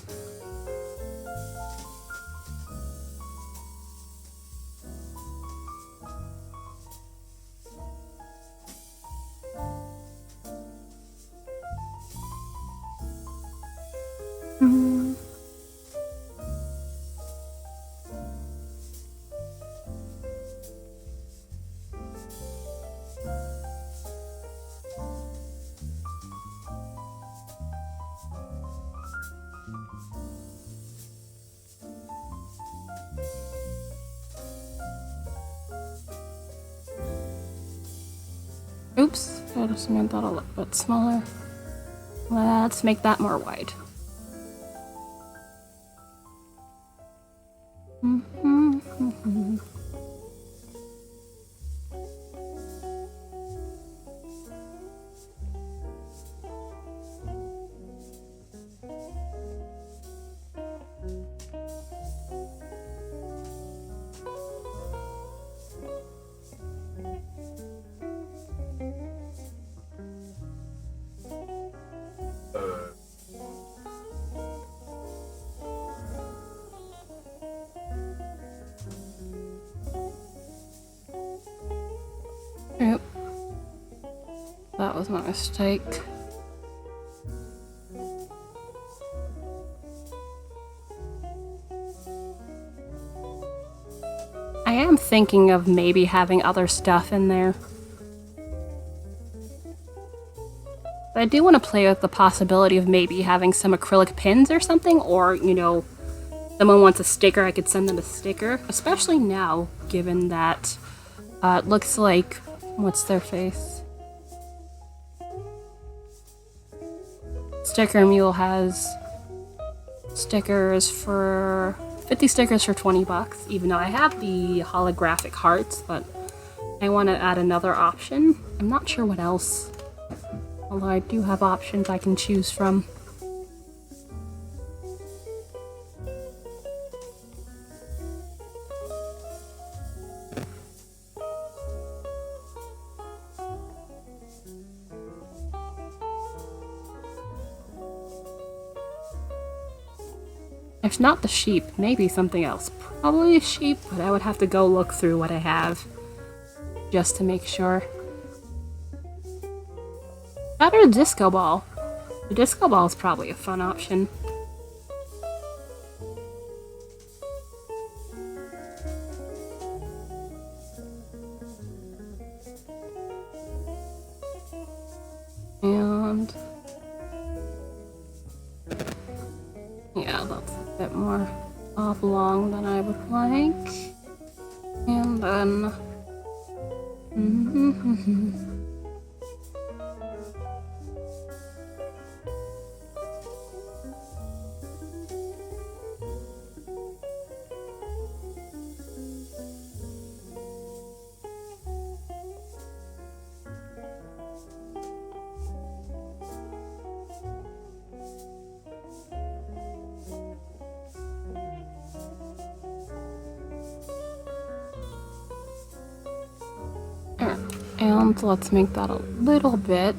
I just made that a little bit smaller. Let's make that more wide. Yep. That was my mistake. I am thinking of maybe having other stuff in there. But I do want to play with the possibility of maybe having some acrylic pins or something, or, you know, someone wants a sticker, I could send them a sticker. Especially now, given that it looks like, what's their face? Sticker Mule has stickers for 50 stickers for 20 bucks, even though I have the holographic hearts, but I want to add another option. I'm not sure what else, although I do have options I can choose from. If not the sheep, maybe something else. Probably a sheep, but I would have to go look through what I have just to make sure. That or a disco ball. The disco ball is probably a fun option. And yeah, that's a bit more oblong than I would like. And then and let's make that a little bit.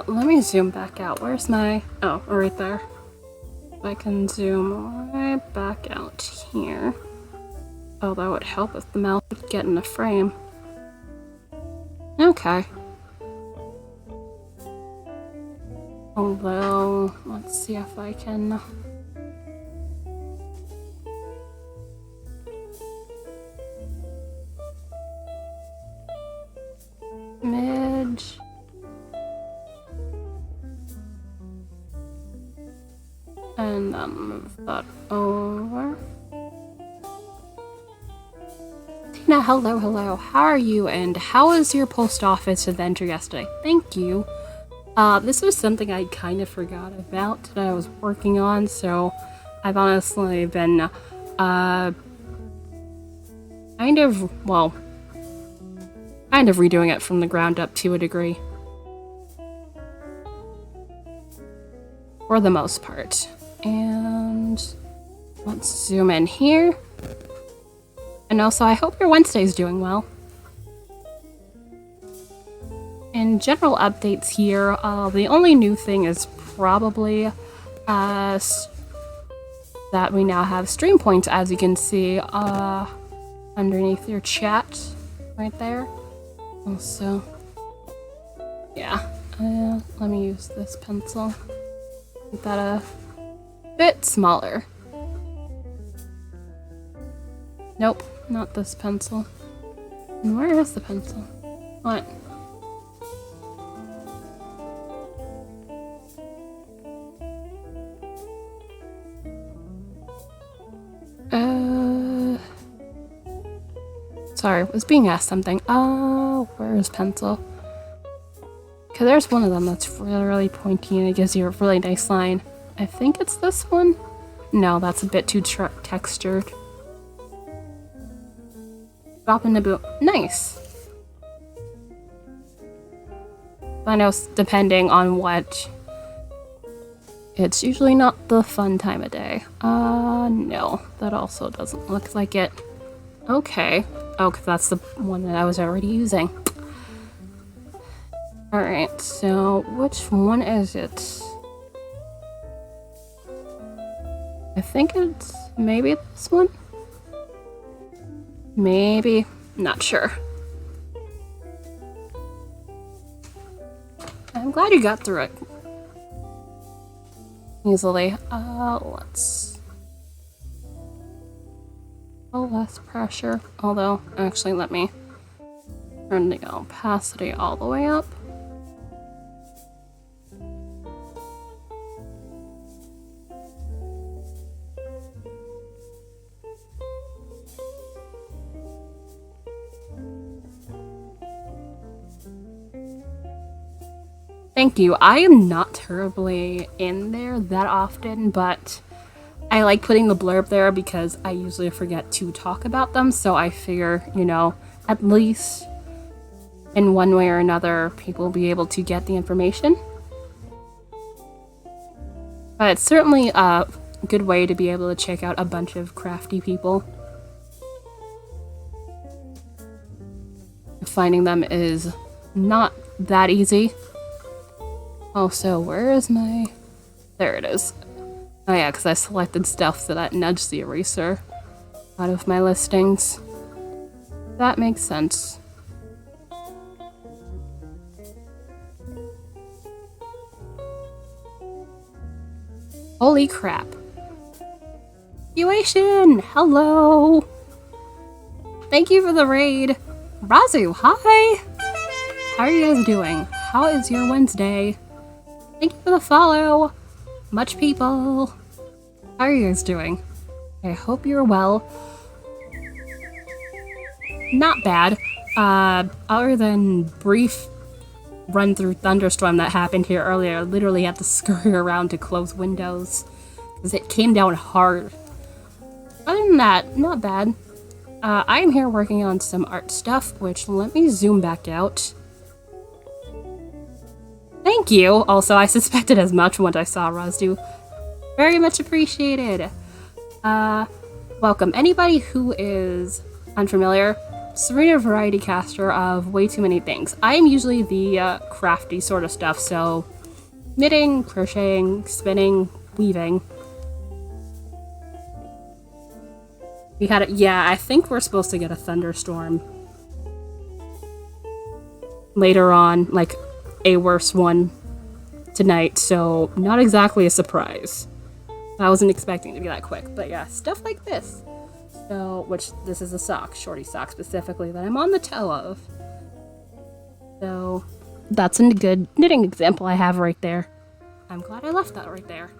Let me zoom back out. Where's my... Oh, right there. I can zoom right back out here. Oh, that would help if the mouse would get in a frame. Okay. Although, let's see if I can... Midge... And then move that over. Tina, hello. How are you? And how was your post office adventure yesterday? Thank you. This was something I kind of forgot about that I was working on, so I've honestly been, kind of redoing it from the ground up to a degree. For the most part. And let's zoom in here. And also, I hope your Wednesday's doing well. In general updates here, the only new thing is probably that we now have stream points, as you can see underneath your chat right there. Also, yeah, let me use this pencil. Make that a bit smaller. Nope, not this pencil. And where is the pencil? What? Sorry, was being asked something. Oh, where is pencil? Okay, there's one of them that's really, really pointy and it gives you a really nice line. I think it's this one? No, that's a bit too textured. Drop in the boot. Nice. I know, depending on what, it's usually not the fun time of day. No, that also doesn't look like it. Okay. Oh, 'cause that's the one that I was already using. Alright, so which one is it? I think it's maybe this one? Maybe. Not sure. I'm glad you got through it easily. Let's... Oh, less pressure. Although, actually, let me turn the opacity all the way up. Thank you. I am not terribly in there that often, but I like putting the blurb there because I usually forget to talk about them, so I figure, you know, at least in one way or another, people will be able to get the information. But it's certainly a good way to be able to check out a bunch of crafty people. Finding them is not that easy. Also, where is my... There it is. Oh yeah, because I selected stuff so that nudged the eraser out of my listings. That makes sense. Holy crap. Situation! Hello! Thank you for the raid! Razu, hi! How are you guys doing? How is your Wednesday? Thank you for the follow! Much people! How are you guys doing? I hope you're well. Not bad. Other than brief run through thunderstorm that happened here earlier, I literally had to scurry around to close windows because it came down hard. Other than that, not bad. I am here working on some art stuff, which let me zoom back out. Thank you! Also, I suspected as much once I saw Razdu. Very much appreciated. Welcome. Anybody who is unfamiliar, Serena variety caster of way too many things. I am usually the crafty sort of stuff, so knitting, crocheting, spinning, weaving. We had a, yeah, I think we're supposed to get a thunderstorm later on, like a worse one tonight, so not exactly a surprise. I wasn't expecting it to be that quick, but yeah, stuff like this. So, which this is a sock, shorty sock specifically, that I'm on the toe of. So, that's a good knitting example I have right there. I'm glad I left that right there.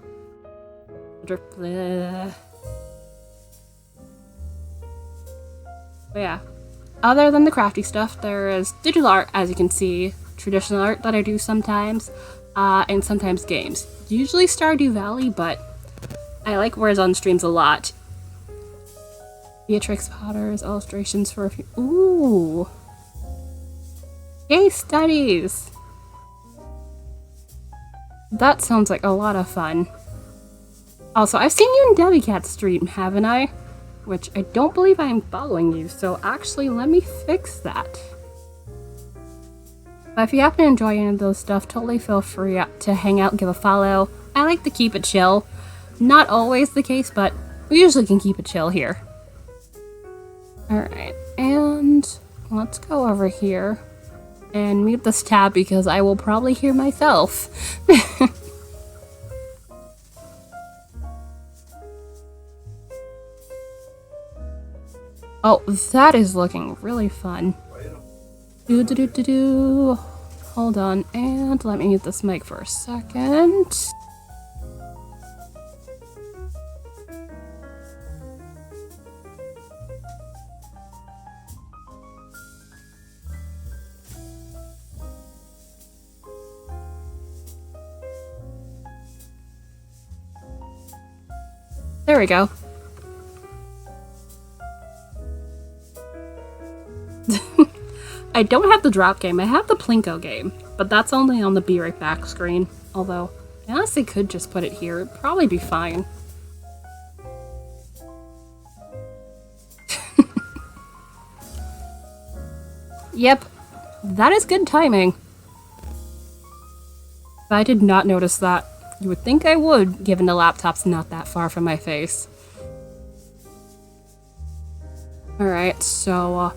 But yeah, other than the crafty stuff, there is digital art, as you can see, traditional art that I do sometimes, and sometimes games. Usually Stardew Valley, but I like where it's on streams a lot. Beatrix Potter's illustrations for a few... Ooh! Case studies! That sounds like a lot of fun. Also, I've seen you in Debbie Cat stream, haven't I? Which I don't believe I'm following you, so actually let me fix that. But if you happen to enjoy any of those stuff, totally feel free to hang out and give a follow. I like to keep it chill. not always the case, but we usually can keep it chill here. Alright, and let's go over here and mute this tab because I will probably hear myself. Oh, that is looking really fun. Do. Hold on, and let me mute this mic for a second. There we go. I don't have the drop game, I have the Plinko game, but that's only on the Be Right Back screen. Although, I honestly could just put it here, it'd probably be fine. Yep, that is good timing. I did not notice that. You would think I would, given the laptop's not that far from my face. Alright, so,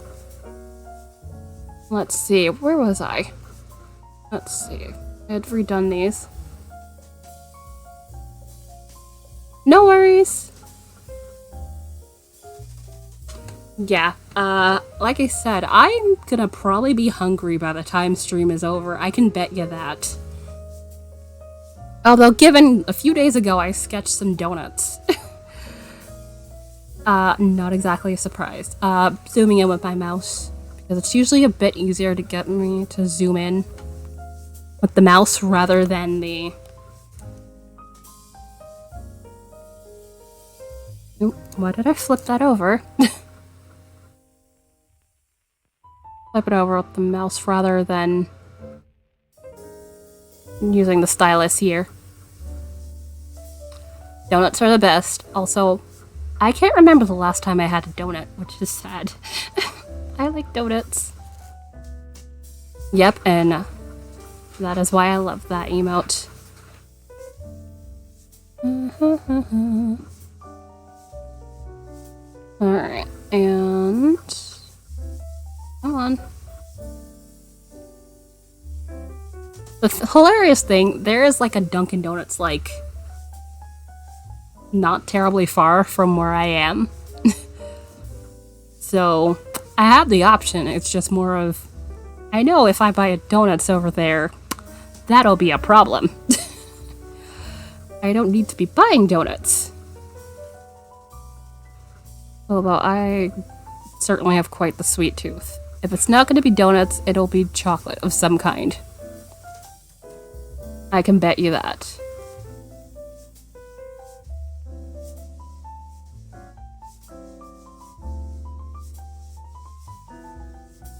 let's see, where was I? Let's see, I had redone these. No worries! Yeah, like I said, I'm gonna probably be hungry by the time stream is over, I can bet you that. Although, given a few days ago I sketched some donuts. Not exactly a surprise. Zooming in with my mouse, because it's usually a bit easier to get me to zoom in with the mouse rather than the... Oop, why did I flip that over? Flip it over with the mouse rather than using the stylus here. Donuts are the best. Also, I can't remember the last time I had a donut, which is sad. I like donuts. Yep, and that is why I love that emote. Alright, and... come on. The hilarious thing, there is like a Dunkin' Donuts like not terribly far from where I am. So I have the option, it's just more of, I know if I buy a donuts over there, that'll be a problem. I don't need to be buying donuts. Although I certainly have quite the sweet tooth. If it's not going to be donuts, it'll be chocolate of some kind. I can bet you that.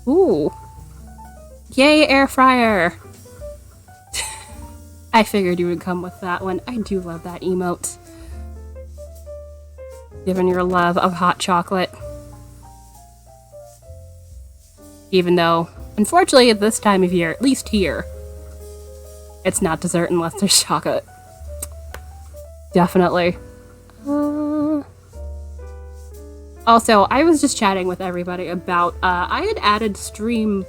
Ooh. Yay, air fryer! I figured you would come with that one. I do love that emote. Given your love of hot chocolate. Even though, unfortunately at this time of year, at least here, it's not dessert unless there's chocolate. Definitely. Also, I was just chatting with everybody about, I had added stream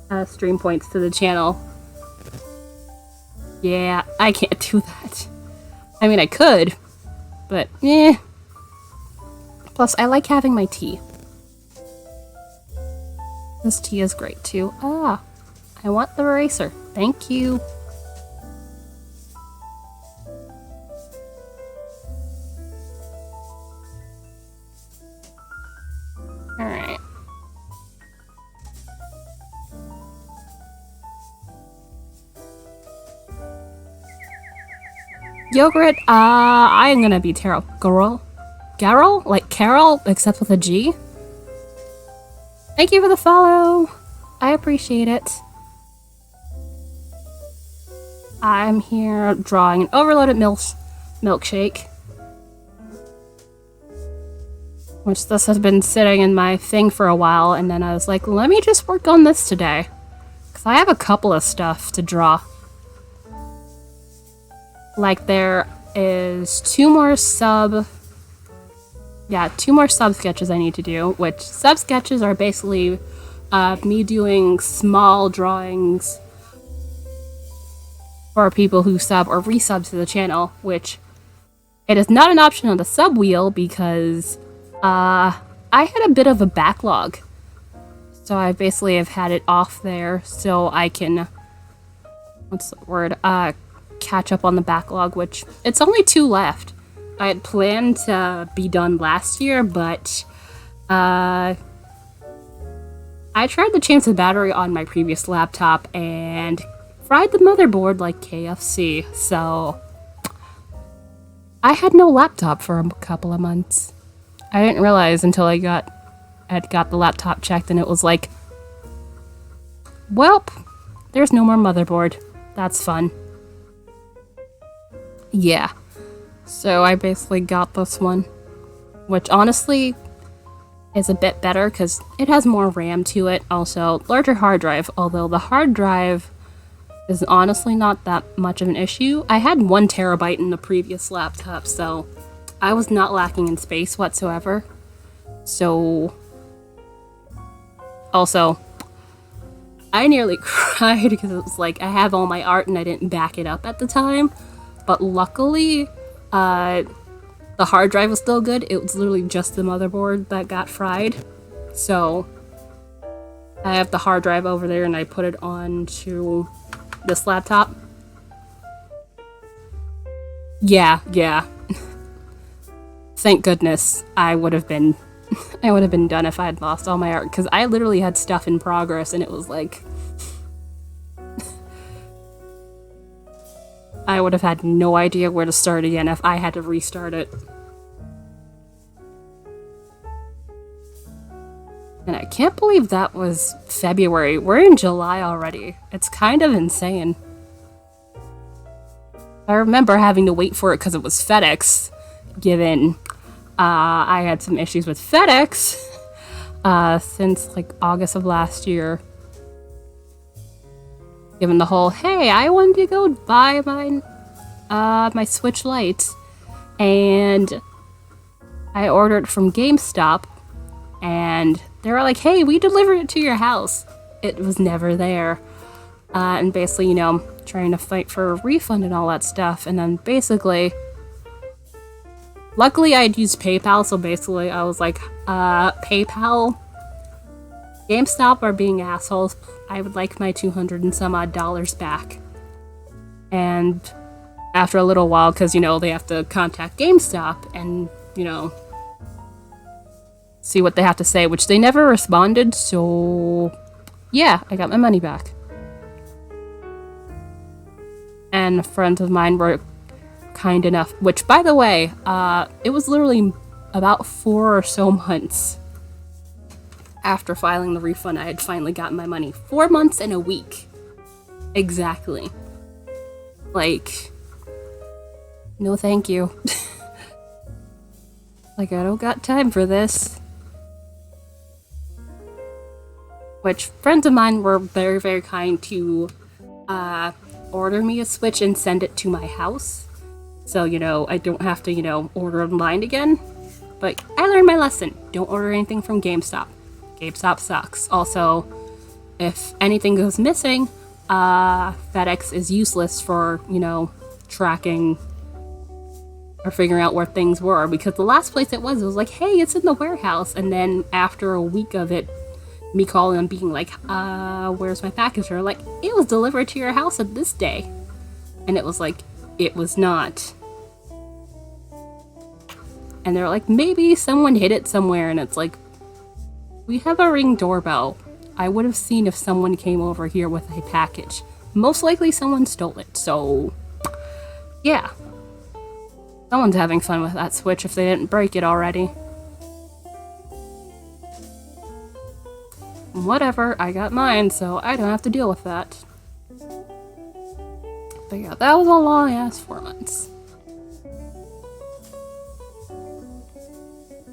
points to the channel. Yeah, I can't do that. I mean, I could, but eh. Plus, I like having my tea. This tea is great too. Ah, I want the eraser. Thank you. Alright. Yogurt, I am gonna be terrible. Garl? Like Carol, except with a G? Thank you for the follow. I appreciate it. I'm here drawing an overloaded milkshake. Which this has been sitting in my thing for a while, and then I was like, let me just work on this today. Because I have a couple of stuff to draw. Like there is two more sub sketches I need to do, which sub sketches are basically me doing small drawings for people who sub or resub to the channel, which it is not an option on the sub wheel because I had a bit of a backlog. So I basically have had it off there so I can, catch up on the backlog, which it's only 2 left. I had planned to be done last year, but I tried to change the battery on my previous laptop and fried the motherboard like KFC, so I had no laptop for a couple of months. I didn't realize until I got the laptop checked and it was like, welp, there's no more motherboard. That's fun. Yeah. So I basically got this one, which honestly is a bit better because it has more RAM to it. Also, larger hard drive, although the hard drive is honestly not that much of an issue. I had 1 terabyte in the previous laptop, so I was not lacking in space whatsoever. So, also, I nearly cried because it was like I have all my art and I didn't back it up at the time. But luckily, the hard drive was still good. It was literally just the motherboard that got fried. So I have the hard drive over there and I put it onto this laptop. Yeah. Thank goodness I would have been done if I had lost all my art, because I literally had stuff in progress and it was like I would have had no idea where to start again if I had to restart it. And I can't believe that was February. We're in July already. It's kind of insane. I remember having to wait for it because it was FedEx, given I had some issues with FedEx since like August of last year. Given the whole, hey, I wanted to go buy my Switch Lite, and I ordered from GameStop, and they were like, hey, we delivered it to your house. It was never there. And basically, trying to fight for a refund and all that stuff, and then basically, luckily I'd used PayPal, so basically I was like, PayPal, GameStop are being assholes. I would like my $200 and some odd back. And after a little while, because, they have to contact GameStop and, see what they have to say, which they never responded, so yeah, I got my money back. And friends of mine were kind enough, which, by the way, it was literally about 4 or so months after filing the refund, I had finally gotten my money. 4 months and a week. Exactly. Like, no thank you. Like, I don't got time for this. Which, friends of mine were very, very kind to order me a Switch and send it to my house. So, I don't have to, order online again. But I learned my lesson. Don't order anything from GameStop. GameStop sucks. Also, if anything goes missing, FedEx is useless for, tracking or figuring out where things were. Because the last place it was like, hey, it's in the warehouse. And then after a week of it, me calling and being like, where's my package? Or like, it was delivered to your house at this day. And it was like, it was not. And they're like, maybe someone hid it somewhere. And it's like, we have a Ring doorbell. I would have seen if someone came over here with a package. Most likely someone stole it, so yeah. Someone's having fun with that Switch if they didn't break it already. Whatever, I got mine, so I don't have to deal with that. But yeah, that was a long-ass 4 months.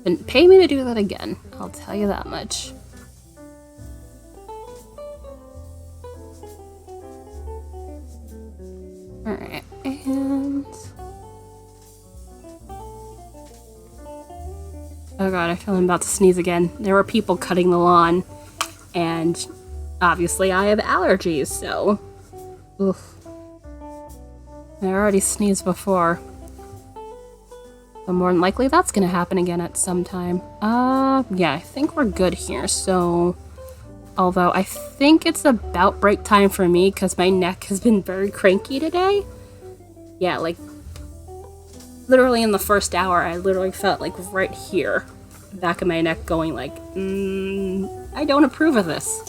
Didn't pay me to do that again, I'll tell you that much. Alright, and Oh god, I feel I'm about to sneeze again. There were people cutting the lawn, and obviously I have allergies, so... Oof. I already sneezed before. But more than likely that's gonna happen again at some time. Yeah, I think we're good here, so... Although, I think it's about break time for me, because my neck has been very cranky today. Yeah, like... Literally in the first hour, I literally felt like right here. The back of my neck going like, I don't approve of this.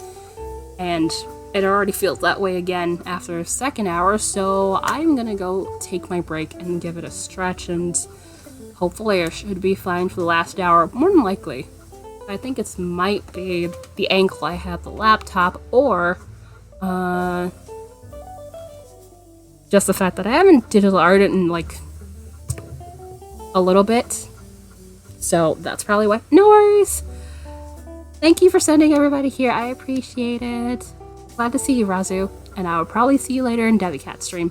And it already feels that way again after a second hour, so I'm gonna go take my break and give it a stretch, and hopefully I should be fine for the last hour, more than likely. I think it might be the ankle I have the laptop, or just the fact that I haven't digital arted in like a little bit. So that's probably why. No worries! Thank you for sending everybody here. I appreciate it. Glad to see you, Razu. And I will probably see you later in DeviCat stream.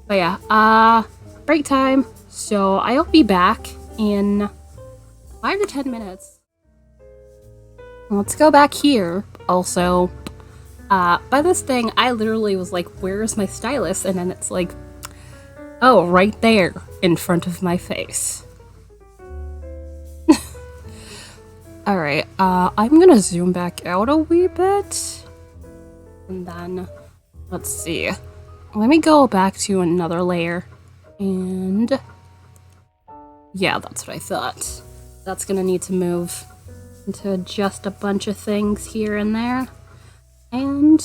But yeah, break time. So I'll be back in 5 to 10 minutes. Let's go back here. Also, by this thing, I literally was like, where's my stylus? And then it's like, oh, right there in front of my face. Alright, I'm gonna zoom back out a wee bit. And then, let's see. Let me go back to another layer. And... yeah, that's what I thought. That's gonna need to move to adjust a bunch of things here and there. And...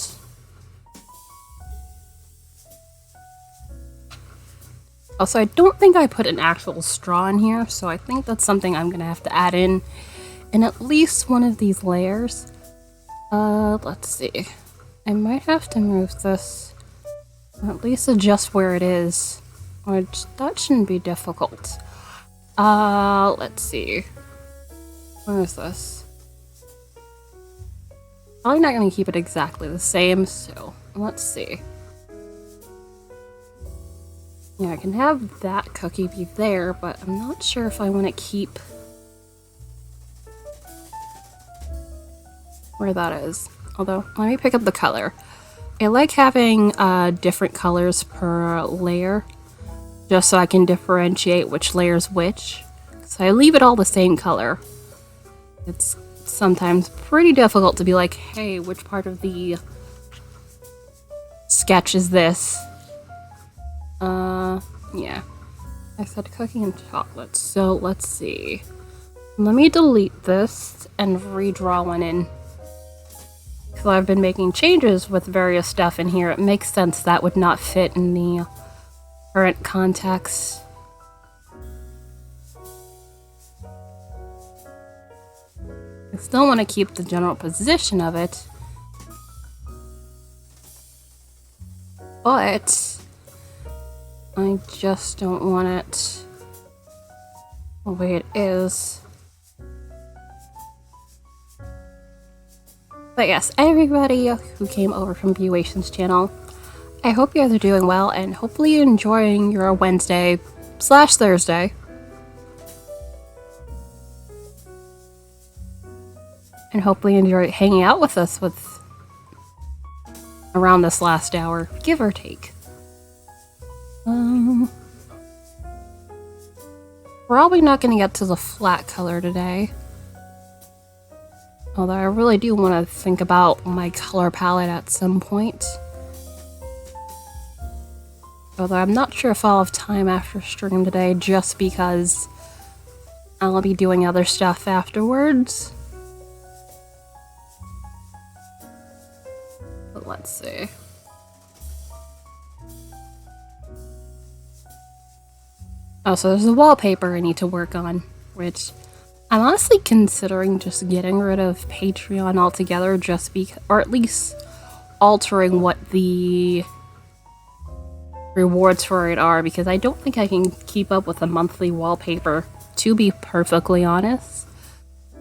also, I don't think I put an actual straw in here, so I think that's something I'm gonna have to add in at least one of these layers. Let's see. I might have to move this, or at least adjust where it is, which that shouldn't be difficult. Let's see. Where is this? Probably not gonna keep it exactly the same, so let's see. Yeah, I can have that cookie be there, but I'm not sure if I want to keep where that is. Although, let me pick up the color. I like having different colors per layer, just so I can differentiate which layer's which. So I leave it all the same color. It's sometimes pretty difficult to be like, hey, which part of the sketch is this? Yeah. I said cookie and chocolate, so let's see. Let me delete this and redraw one in. So I've been making changes with various stuff in here. It makes sense that would not fit in the current context. I still want to keep the general position of it, but I just don't want it the way it is. But yes, everybody who came over from Buation's channel, I hope you guys are doing well, and hopefully you're enjoying your Wednesday/Thursday. And hopefully you enjoy hanging out with us with around this last hour, give or take. Probably not going to get to the flat color today. Although I really do want to think about my color palette at some point. Although I'm not sure if I'll have time after stream today, just because I'll be doing other stuff afterwards. But let's see. Oh, so there's a wallpaper I need to work on, which I'm honestly considering just getting rid of Patreon altogether, just or at least altering what the rewards for it are, because I don't think I can keep up with a monthly wallpaper, to be perfectly honest.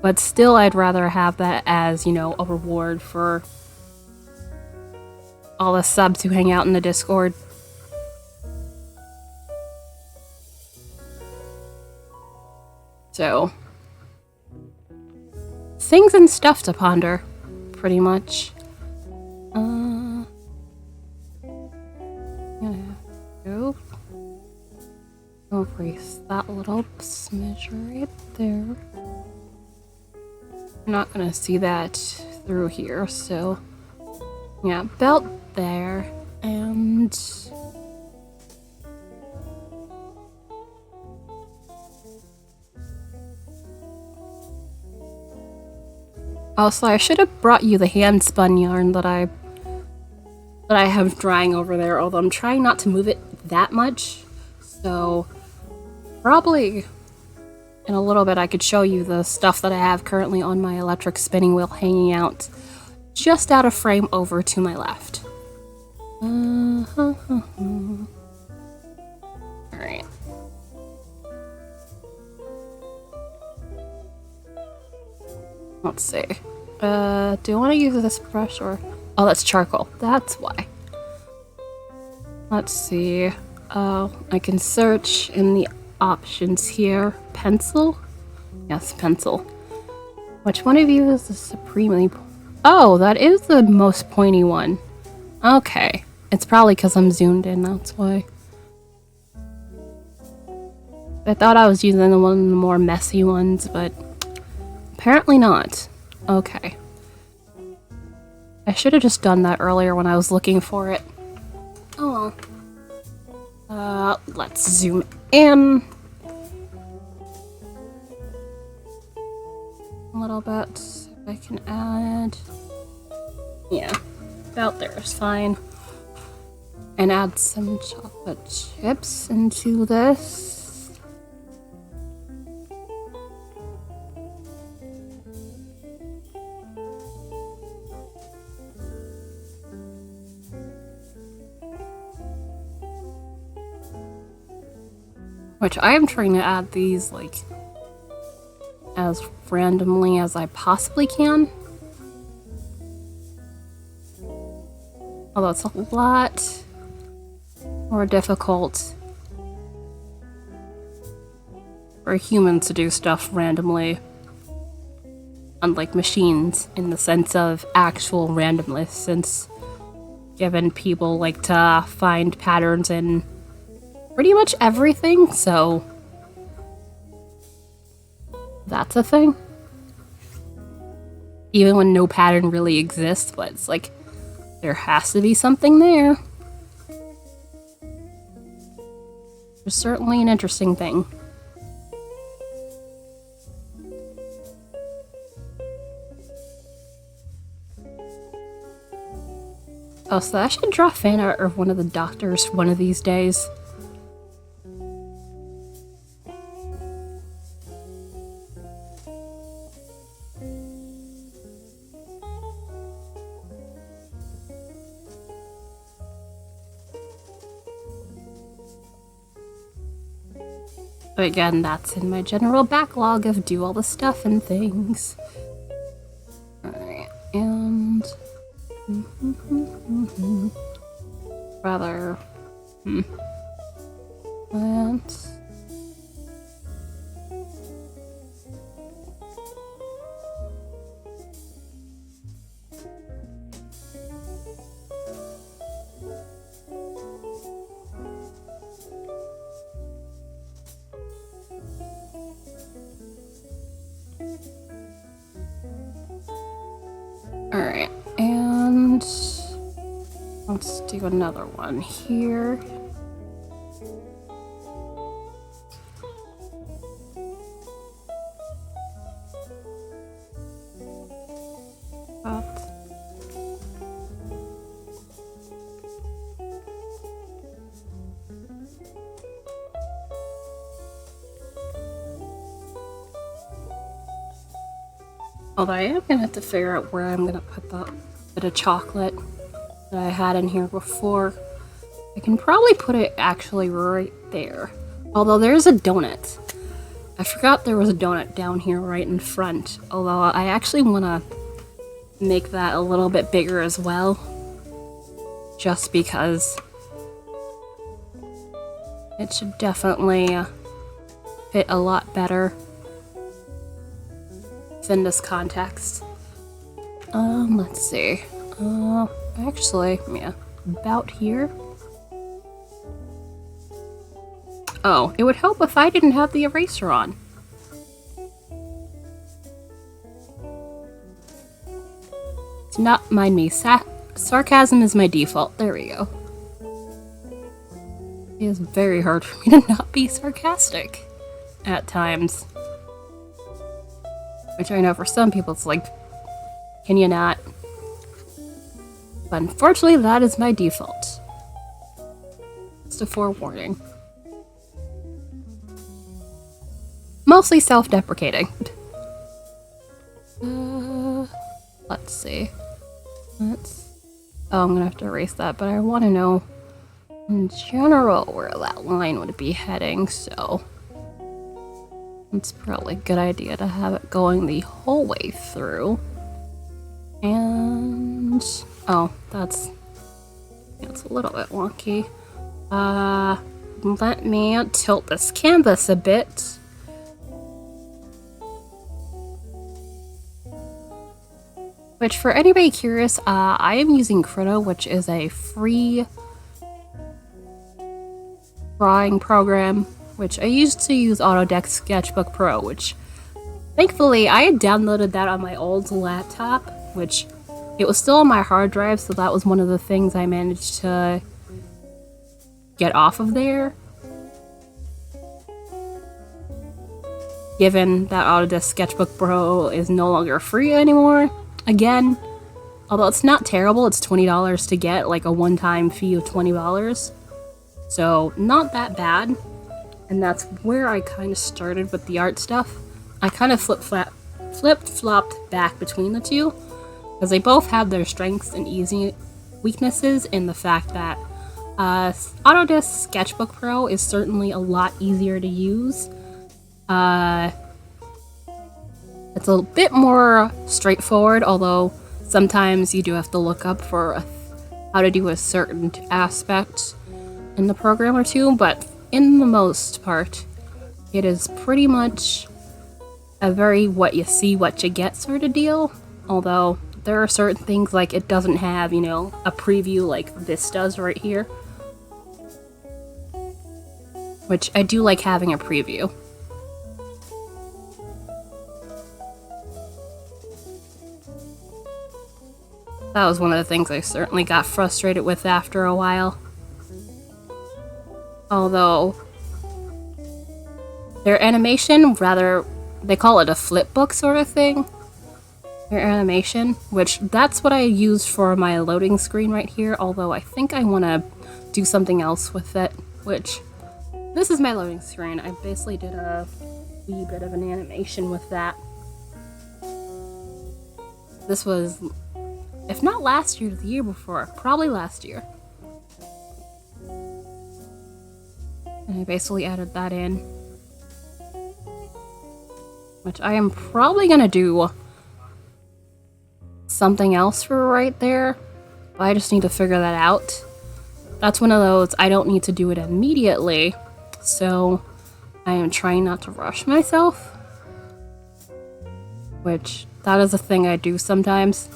But still, I'd rather have that as, you know, a reward for all the subs who hang out in the Discord. So, things and stuff to ponder, pretty much. Gonna go erase that little smidge right there. I'm not gonna see that through here, so yeah, belt there, and also I should have brought you the hand spun yarn that I have drying over there, although I'm trying not to move it that much, so probably in a little bit I could show you the stuff that I have currently on my electric spinning wheel hanging out just out of frame over to my left. Alright. Let's see. Do I want to use this brush or... Oh, that's charcoal. That's why. Let's see. I can search in the options here. Pencil? Yes, pencil. Which one of you is the supremely... Oh, that is the most pointy one. Okay. It's probably because I'm zoomed in, that's why. I thought I was using one of the more messy ones, but apparently not. Okay. I should have just done that earlier when I was looking for it. Oh well. Let's zoom in a little bit. If I can add... Yeah, about there is fine. And add some chocolate chips into this. Which I am trying to add these, like, as randomly as I possibly can. Although it's a lot more difficult for humans to do stuff randomly, unlike machines, in the sense of actual randomness, since given people like to find patterns in pretty much everything, so that's a thing. Even when no pattern really exists, but it's like, there has to be something there. It's certainly an interesting thing. Oh, so I should draw fan art of one of the doctors one of these days. But again, that's in my general backlog of do all the stuff and things. Alright, and... Rather... Plants... Alright, and let's do another one here. Although I am gonna have to figure out where I'm gonna put that bit of chocolate that I had in here before. I can probably put it actually right there. Although there's a donut. I forgot there was a donut down here right in front. Although I actually wanna make that a little bit bigger as well. Just because it should definitely fit a lot better within this context. Let's see. Actually, yeah, about here. Oh, it would help if I didn't have the eraser on. Do not mind me. Sarcasm is my default. There we go. It is very hard for me to not be sarcastic at times. Which I know for some people it's like, can you not? But unfortunately, that is my default. Just a forewarning. Mostly self-deprecating. Let's see. Oh, I'm gonna have to erase that, but I want to know in general where that line would be heading, so it's probably a good idea to have it going the whole way through. And oh, that's a little bit wonky. Let me tilt this canvas a bit. Which, for anybody curious, I am using Krita, which is a free drawing program, which I used to use Autodesk Sketchbook Pro, which thankfully I had downloaded that on my old laptop, which it was still on my hard drive, so that was one of the things I managed to get off of there. Given that Autodesk Sketchbook Pro is no longer free anymore. Again, although it's not terrible, it's $20 to get, like a one-time fee of $20. So, not that bad. And that's where I kind of started with the art stuff. I kind of flip-flopped back between the two, because they both have their strengths and easy weaknesses in the fact that Autodesk Sketchbook Pro is certainly a lot easier to use. It's a bit more straightforward, although sometimes you do have to look up for how to do a certain aspect in the program or two, but in the most part, it is pretty much a very what you see, what you get sort of deal, although there are certain things like it doesn't have, a preview like this does right here, which I do like having a preview. That was one of the things I certainly got frustrated with after a while. Although, their animation, rather, they call it a flipbook sort of thing. Their animation, which that's what I used for my loading screen right here, although I think I want to do something else with it, which, this is my loading screen. I basically did a wee bit of an animation with that. This was, if not last year, the year before. Probably last year. And I basically added that in. Which I am probably gonna do something else for right there. But I just need to figure that out. That's one of those, I don't need to do it immediately. So I am trying not to rush myself. Which, that is a thing I do sometimes.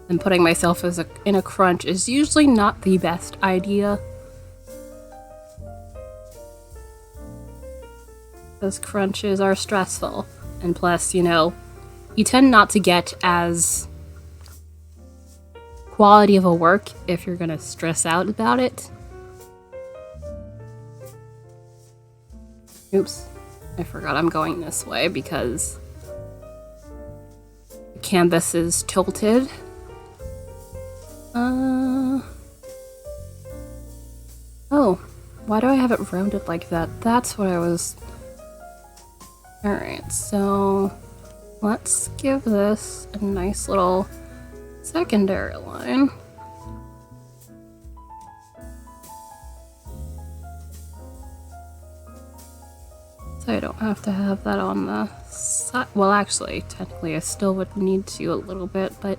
And putting myself in a crunch is usually not the best idea. Because crunches are stressful. And plus, you tend not to get as quality of a work if you're gonna stress out about it. Oops. I forgot I'm going this way because the canvas is tilted. Oh, why do I have it rounded like that? That's what I was... Alright, so let's give this a nice little secondary line. So I don't have to have that on the side. Well, actually, technically I still would need to a little bit, but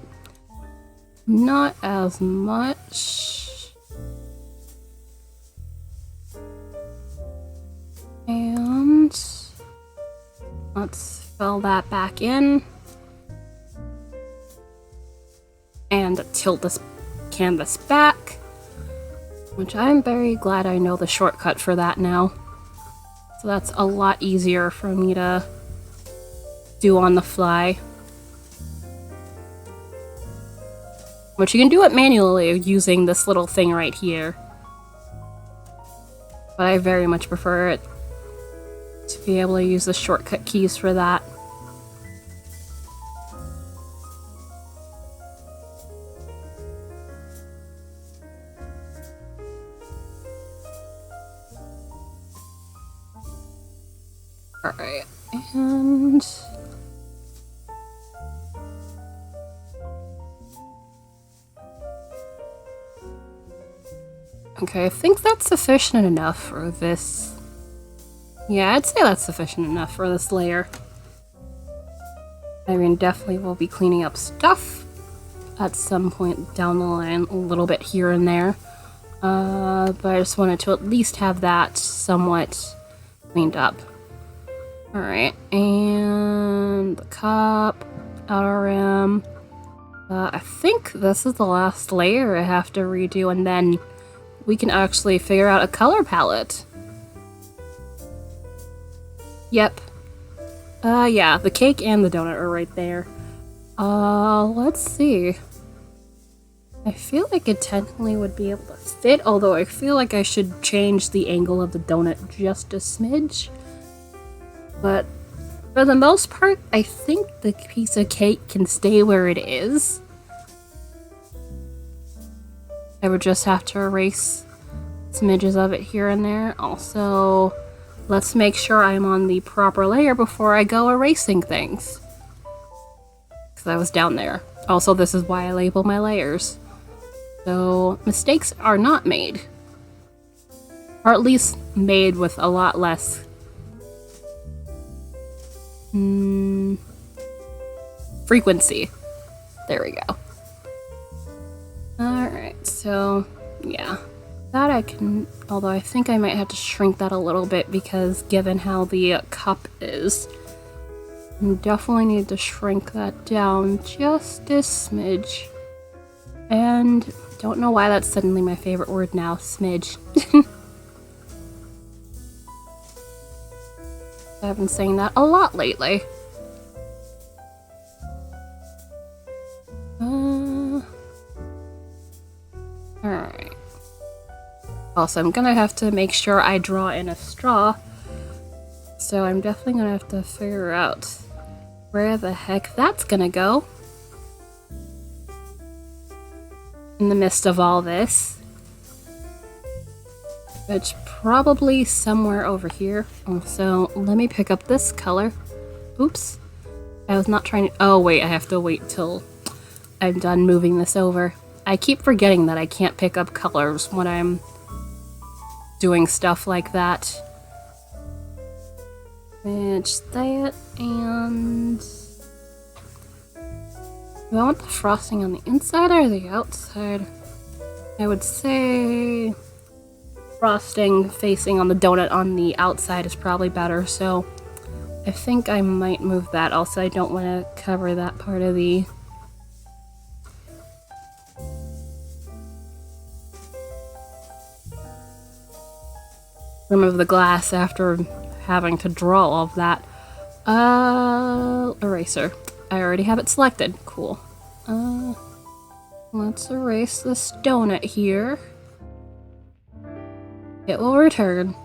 not as much. And fill that back in. And tilt this canvas back, which I'm very glad I know the shortcut for that now. So that's a lot easier for me to do on the fly. Which you can do it manually using this little thing right here. But I very much prefer it to be able to use the shortcut keys for that. Alright, and... okay, I think that's sufficient enough for this. Yeah, I'd say that's sufficient enough for this layer. I mean, definitely will be cleaning up stuff at some point down the line, a little bit here and there. But I just wanted to at least have that somewhat cleaned up. Alright, and the cup, outer rim. I think this is the last layer I have to redo, and then we can actually figure out a color palette. Yep. Yeah, the cake and the donut are right there. Let's see. I feel like it technically would be able to fit, although I feel like I should change the angle of the donut just a smidge. But for the most part, I think the piece of cake can stay where it is. I would just have to erase smidges of it here and there. Also, let's make sure I'm on the proper layer before I go erasing things. Because I was down there. Also, this is why I label my layers. So, mistakes are not made. Or at least made with a lot less frequency. There we go. Alright, so yeah. That I can, although I think I might have to shrink that a little bit because given how the cup is, I definitely need to shrink that down just a smidge. And don't know why that's suddenly my favorite word now, smidge. I've been saying that a lot lately. Alright. Also, I'm gonna have to make sure I draw in a straw. So I'm definitely gonna have to figure out where the heck that's gonna go. In the midst of all this. It's probably somewhere over here. Also, let me pick up this color. Oops. I was not trying to... oh, wait, I have to wait till I'm done moving this over. I keep forgetting that I can't pick up colors when I'm doing stuff like that. Which that, and... do I want the frosting on the inside or the outside? I would say... frosting facing on the donut on the outside is probably better, so I think I might move that. Also, I don't want to cover that part of the... remove the glass after having to draw all of that. Eraser. I already have it selected. Cool. Let's erase this donut here. It will return.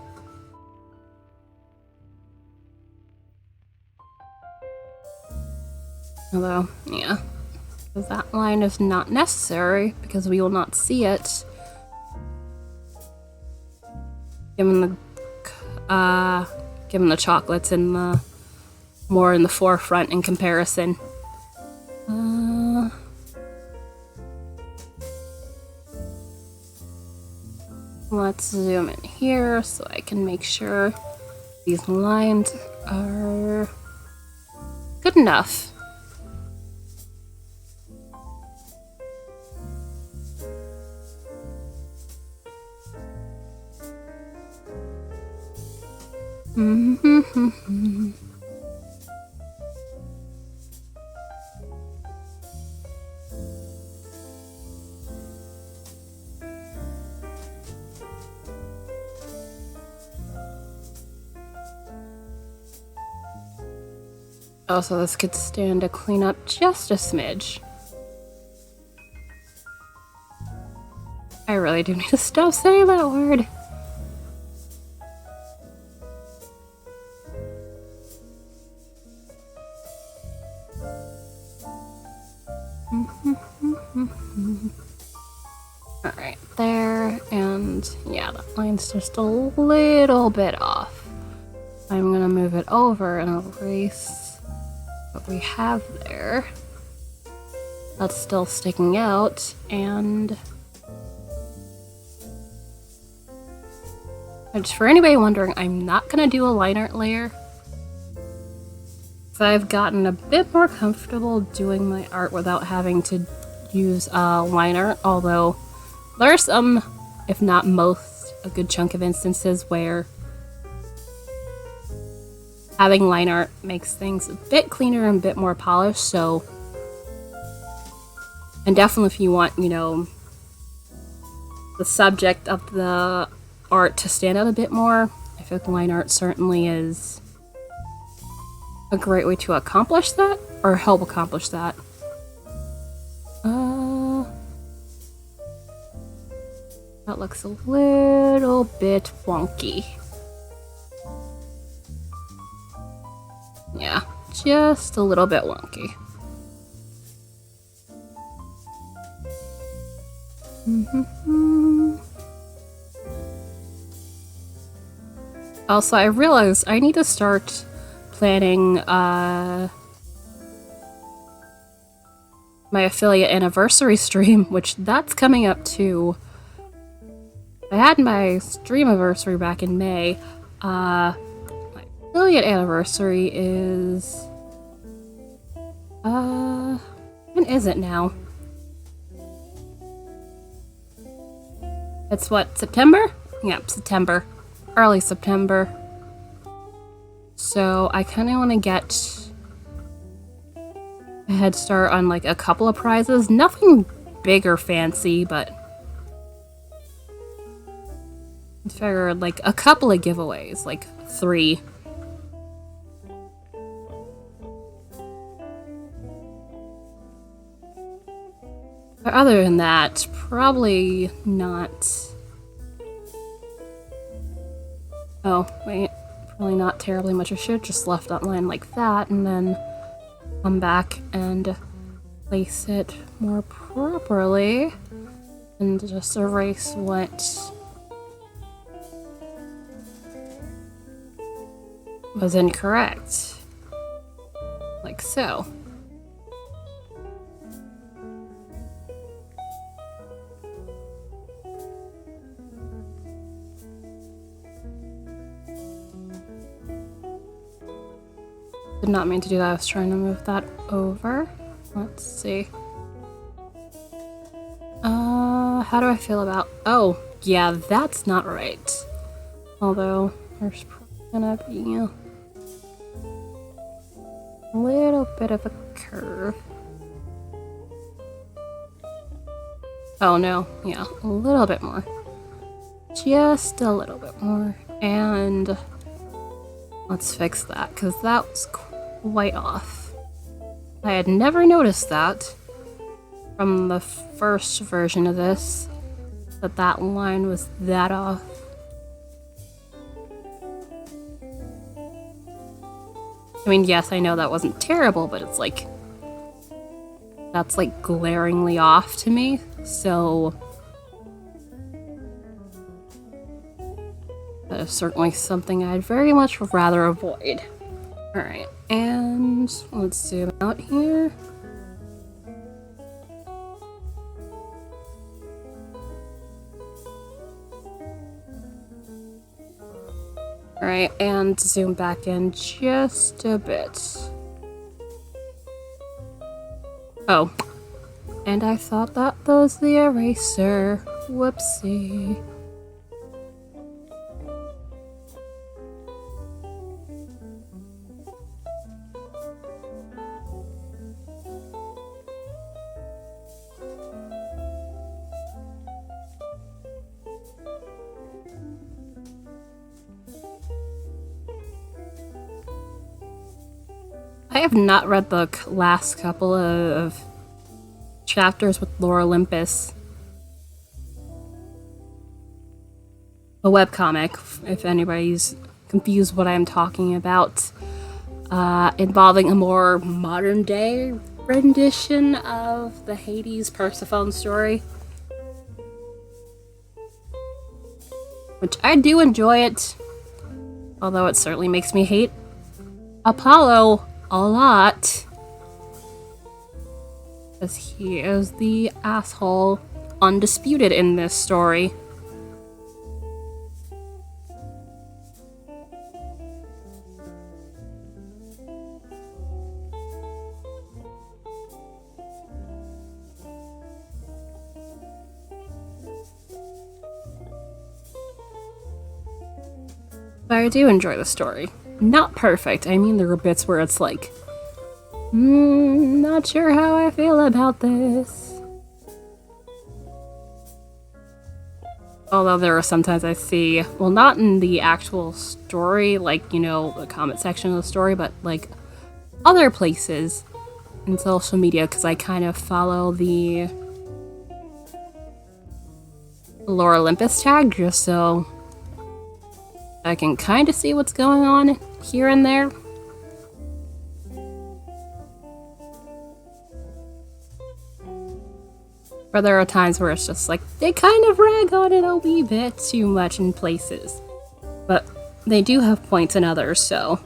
Although, yeah. Because that line is not necessary, because we will not see it. Given the chocolates in the more in the forefront in comparison. Let's zoom in here so I can make sure these lines are good enough. Oh, so this could stand to clean up just a smidge. I really do need to stop saying that word. Alright, there, and yeah, that line's just a little bit off. I'm gonna move it over and erase what we have there. That's still sticking out, and for anybody wondering, I'm not gonna do a line art layer. So I've gotten a bit more comfortable doing my art without having to use line art, although there are some, if not most, a good chunk of instances where having line art makes things a bit cleaner and a bit more polished, so... And definitely if you want, you know, the subject of the art to stand out a bit more, I feel like line art certainly is a great way to accomplish that, or help accomplish that. That looks a little bit wonky. Yeah, just a little bit wonky. Also, I realized I need to start planning my affiliate anniversary stream, which that's coming up too. I had my stream anniversary back in May. My affiliate anniversary is... when is it now? It's what, September? Yep, September. Early September. So I kind of want to get a head start on like a couple of prizes. Nothing big or fancy, but I figured like a couple of giveaways, like 3. But other than that, probably not. Oh, wait. Probably not terribly much. I should have just left that line like that and then come back and place it more properly and just erase what was incorrect. Like so. Did not mean to do that. I was trying to move that over. Let's see. How do I feel about... Oh, yeah, that's not right. Although, there's probably gonna be a little bit of a curve. Oh, no. Yeah, a little bit more. Just a little bit more. And let's fix that, because that was quite off. I had never noticed that from the first version of this, that line was that off. I mean, yes, I know that wasn't terrible, but it's like, that's like glaringly off to me, so that is certainly something I'd very much rather avoid. Alright, and let's zoom out here. Alright, and zoom back in just a bit. Oh, and I thought that was the eraser. Whoopsie. I have not read the last couple of chapters with Lore Olympus. A webcomic, if anybody's confused what I'm talking about, involving a more modern day rendition of the Hades Persephone story. Which I do enjoy it, although it certainly makes me hate Apollo a lot. Because he is the asshole undisputed in this story. But I do enjoy the story. Not perfect. I mean, there are bits where it's like, not sure how I feel about this. Although there are sometimes I see, well, not in the actual story, like, you know, the comment section of the story, but like other places in social media, because I kind of follow the Lore Olympus tag just so I can kind of see what's going on here and there. But there are times where it's just like, they kind of rag on it a wee bit too much in places. But they do have points in others, so.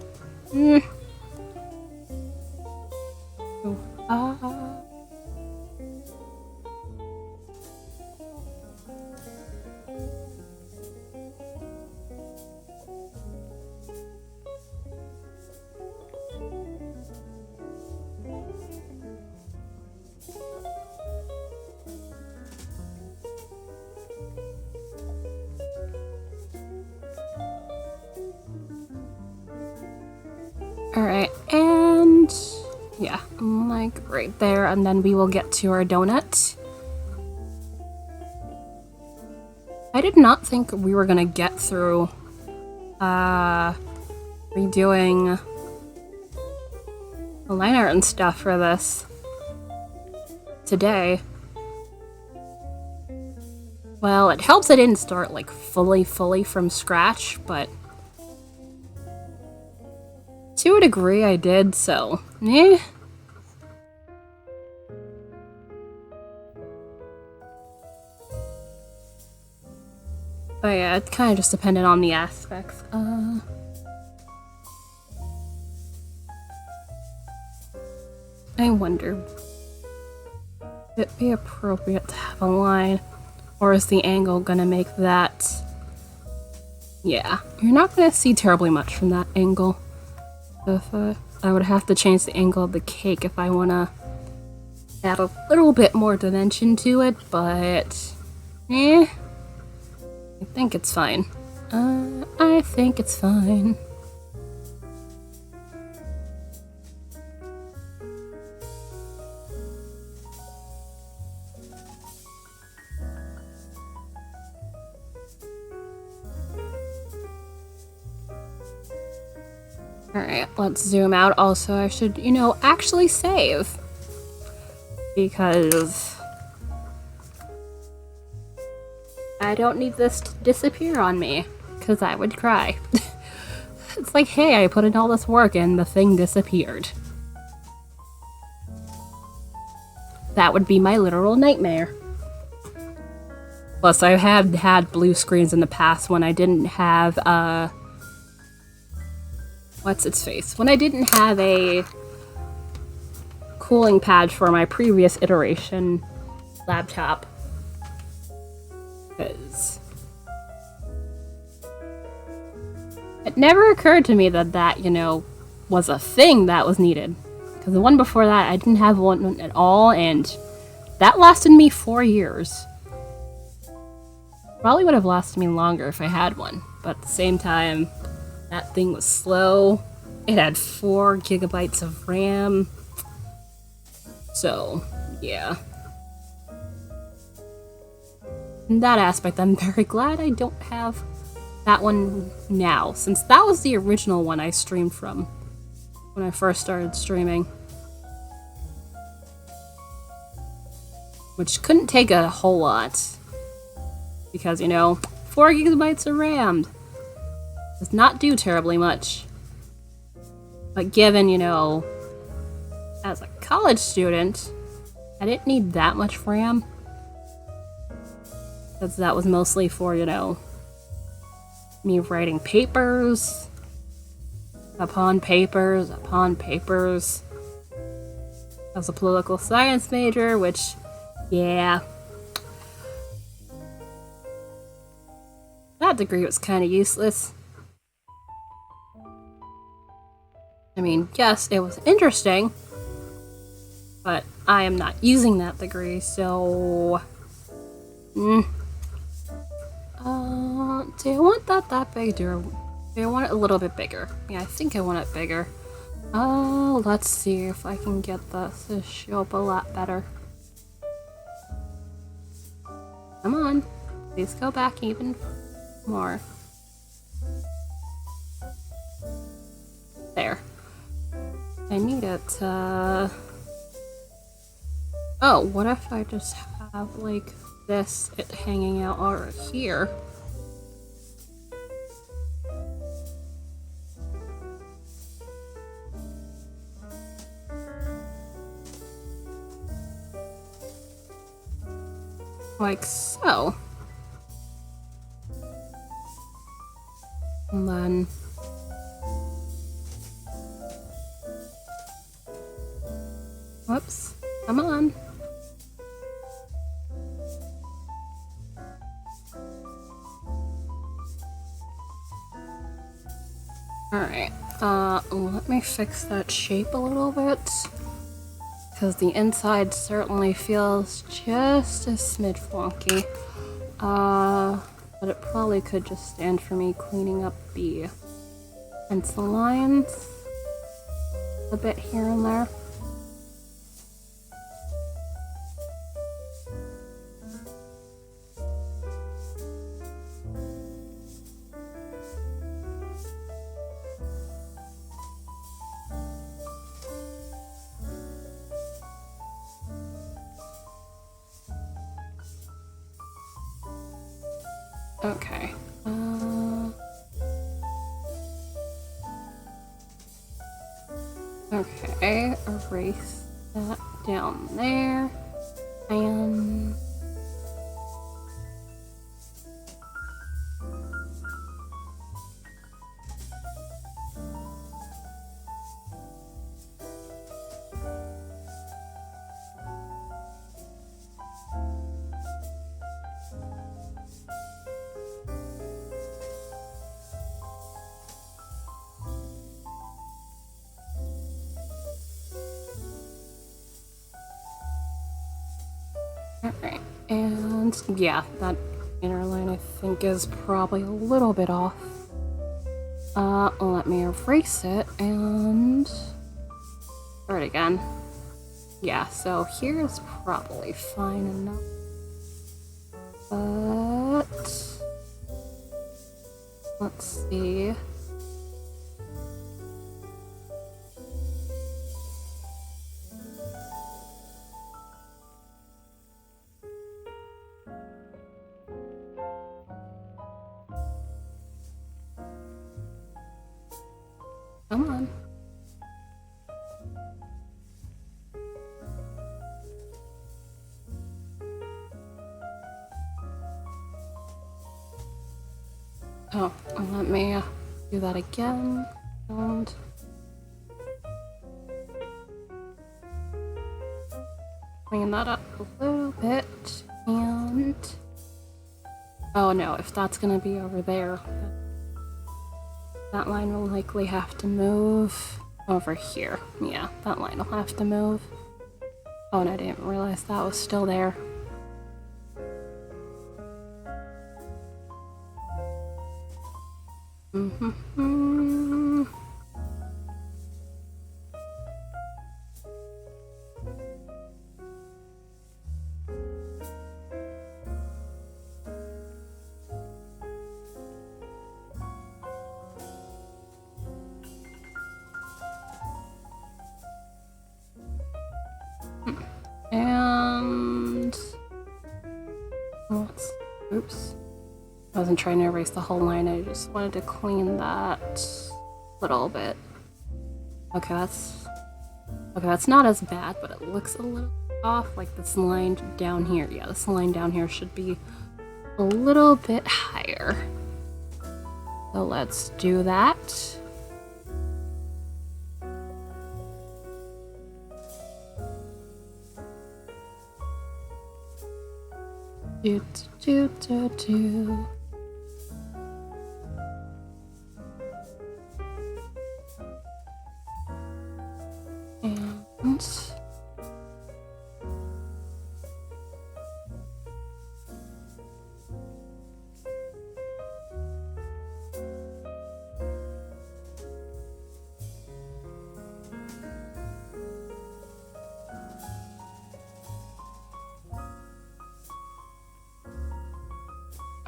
Alright, and yeah, I'm like right there, and then we will get to our donut. I did not think we were gonna get through redoing the line art and stuff for this today. Well, it helps I didn't start like fully from scratch, but to a degree I did, so eh. But yeah, it kind of just depended on the aspects. I wonder, would it be appropriate to have a line, or is the angle gonna make that? Yeah, you're not gonna see terribly much from that angle. If I would have to change the angle of the cake if I wanna add a little bit more dimension to it, but I think it's fine. I think it's fine. Alright, let's zoom out. Also, I should, you know, actually save. Because I don't need this to disappear on me. Because I would cry. It's like, hey, I put in all this work and the thing disappeared. That would be my literal nightmare. Plus, I have had blue screens in the past when I didn't have, what's its face? When I didn't have a cooling pad for my previous iteration laptop. Because it never occurred to me that, you know, was a thing that was needed. Because the one before that, I didn't have one at all, and that lasted me 4 years. Probably would have lasted me longer if I had one, but at the same time, that thing was slow. It had 4 gigabytes of RAM. So, yeah. In that aspect, I'm very glad I don't have that one now, since that was the original one I streamed from. when I first started streaming. Which couldn't take a whole lot. Because, you know, 4 gigabytes of RAM does not do terribly much. But given, you know, as a college student, I didn't need that much RAM. Because that was mostly for, you know, me writing papers upon papers upon papers. As a political science major, which, yeah. That degree was kind of useless. I mean, yes, it was interesting, but I am not using that degree, so... do I want that big, or do I want it a little bit bigger? Yeah, I think I want it bigger. Oh, let's see if I can get this to show up a lot better. Come on, please go back even more. There. I need it, Oh, what if I just have, like, this hanging out over here? Like so. And then... Whoops. Come on. Alright. Let me fix that shape a little bit. Because the inside certainly feels just a smidge wonky. But it probably could just stand for me cleaning up the pencil lines a bit here and there. Okay. Okay, erase that down there, and alright, and yeah, that inner line I think is probably a little bit off. Let me erase it and start again. Yeah, so here is probably fine enough. But let's see. Come on. Oh, let me do that again, and clean that up a little bit, and oh no, if that's gonna be over there, that line will likely have to move over here. Yeah, that line will have to move. Oh, and I didn't realize that was still there. Oops. I wasn't trying to erase the whole line, I just wanted to clean that little bit. Okay, that's not as bad, but it looks a little off, like this line down here. Yeah, this line down here should be a little bit higher. So let's do that. Do, do, do, do. And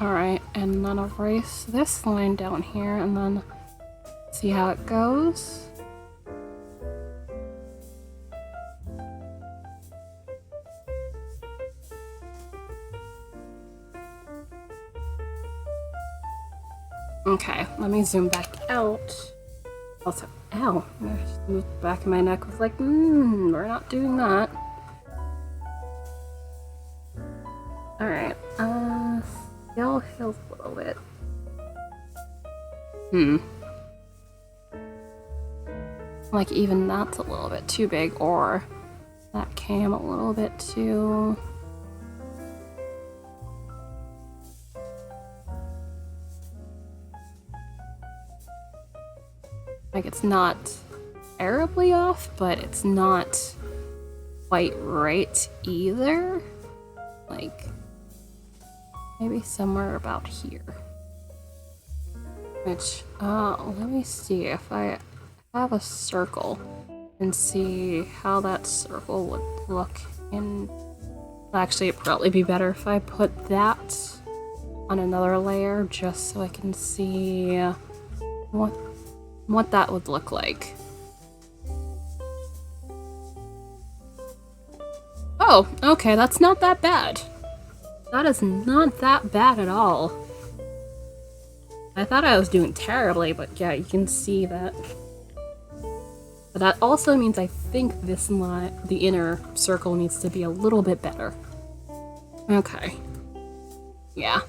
alright, and then erase this line down here and then see how it goes. Okay, let me zoom back out. Also, ow, I just moved the back of my neck. Was like, we're not doing that. Alright, still heals a little bit. Like, even that's a little bit too big, or that came a little bit too... Like, it's not terribly off, but it's not quite right either. Like, maybe somewhere about here. Which, let me see if I have a circle and see how that circle would look in... Actually, it'd probably be better if I put that on another layer just so I can see what that would look like. Oh, okay, that's not that bad. That is not that bad at all. I thought I was doing terribly, but yeah, you can see that. But that also means I think this line, the inner circle, needs to be a little bit better. Okay. Yeah.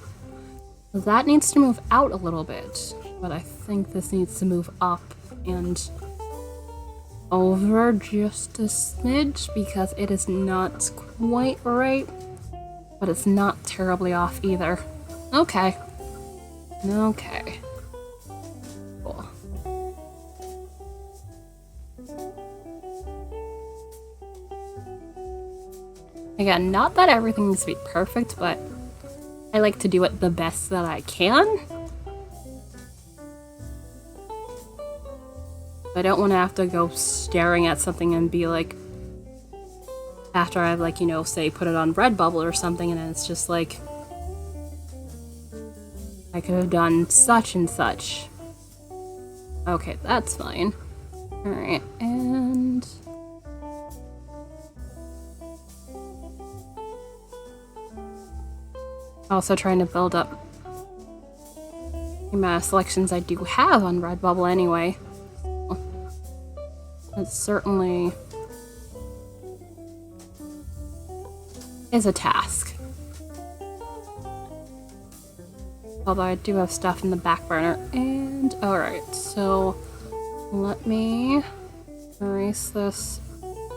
That needs to move out a little bit. But I think this needs to move up and over just a smidge because it is not quite right, but it's not terribly off either. Okay. Okay. Cool. Again, not that everything needs to be perfect, but I like to do it the best that I can. I don't want to have to go staring at something and be like, after I've, like, you know, say put it on Redbubble or something, and then it's just like, I could have done such and such. Okay, that's fine. Alright, and... also trying to build up the amount of selections I do have on Redbubble anyway. It certainly is a task. Although I do have stuff in the back burner. And alright, so let me erase this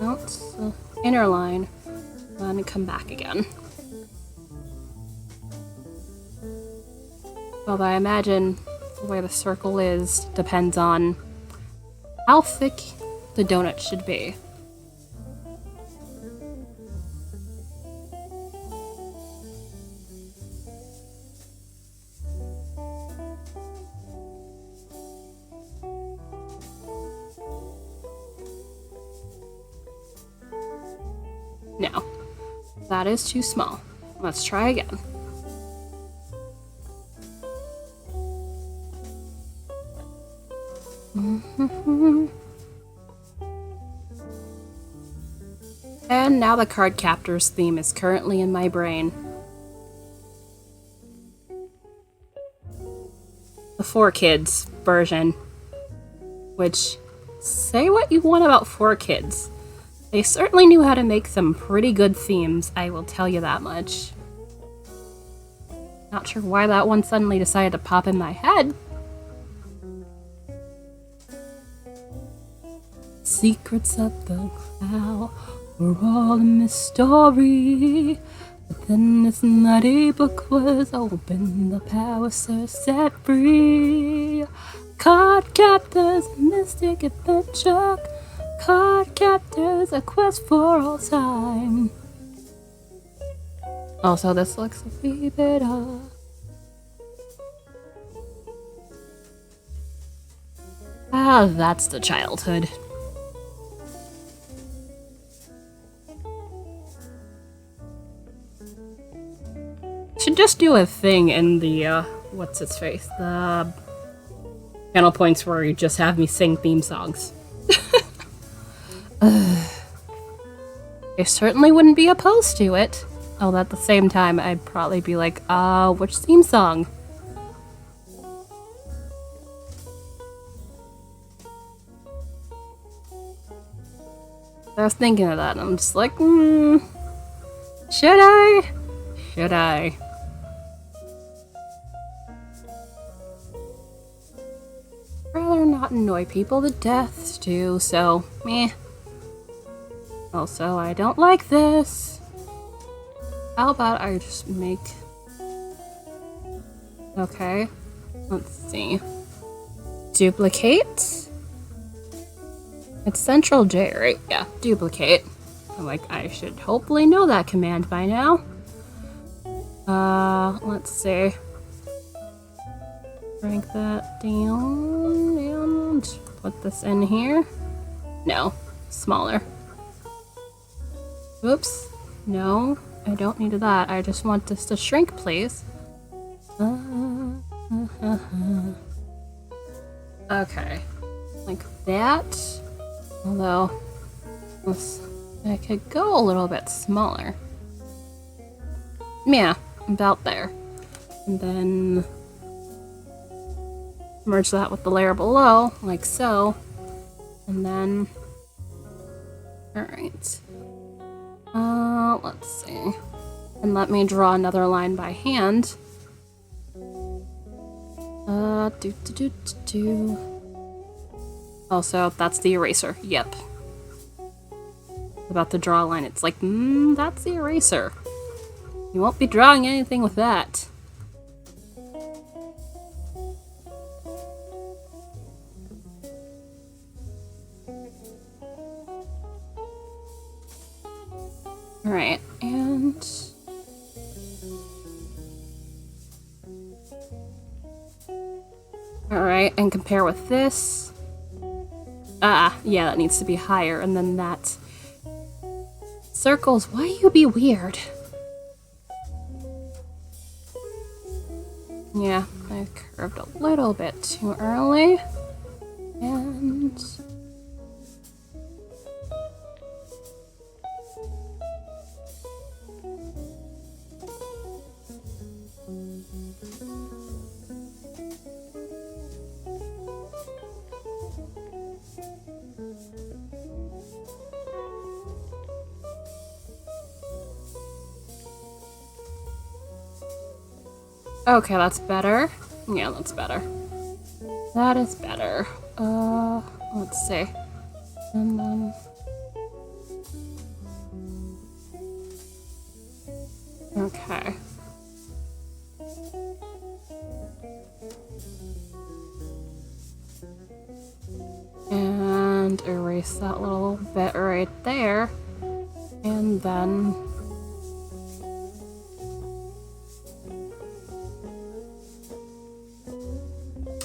out, the inner line, and come back again. Although I imagine the way the circle is depends on how thick the donut should be. No, that is too small. Let's try again. And now the card captor's theme is currently in my brain. the 4Kids version, which, say what you want about 4Kids. They certainly knew how to make some pretty good themes, I will tell you that much. Not sure why that one suddenly decided to pop in my head. Secrets of the cloud were all a mystery. But then this mighty book was opened, the powers are set free. Card captors, mystic adventure. Card captors, a quest for all time. Also, this looks a wee bit off. Ah, that's the childhood. Should just do a thing in the, what's its face? The channel points where you just have me sing theme songs. I certainly wouldn't be opposed to it. Although at the same time, I'd probably be like, which theme song? I was thinking of that, and I'm just like, should I? Should I? Rather not annoy people to death, too, so, meh. Also, I don't like this. How about I just make... Okay. Let's see. Duplicate? It's Central J, right? Yeah, duplicate. I'm like, I should hopefully know that command by now. Let's see. Break that down and put this in here. No, smaller. Oops. No, I don't need that. I just want this to shrink, please. Okay. Like that. Although, I could go a little bit smaller. Yeah, about there. And then merge that with the layer below, like so. And then, alright. Let's see. And let me draw another line by hand. Also, that's the eraser. Yep. About to draw a line. It's like, that's the eraser. You won't be drawing anything with that. Alright, and... Alright, and compare with this. Yeah, that needs to be higher, and then that. Circles, why you be weird? Yeah, I curved a little bit too early. And... Okay, that's better. Yeah, that's better. That is better. Let's see. And then... Okay. And erase that little bit right there. And then...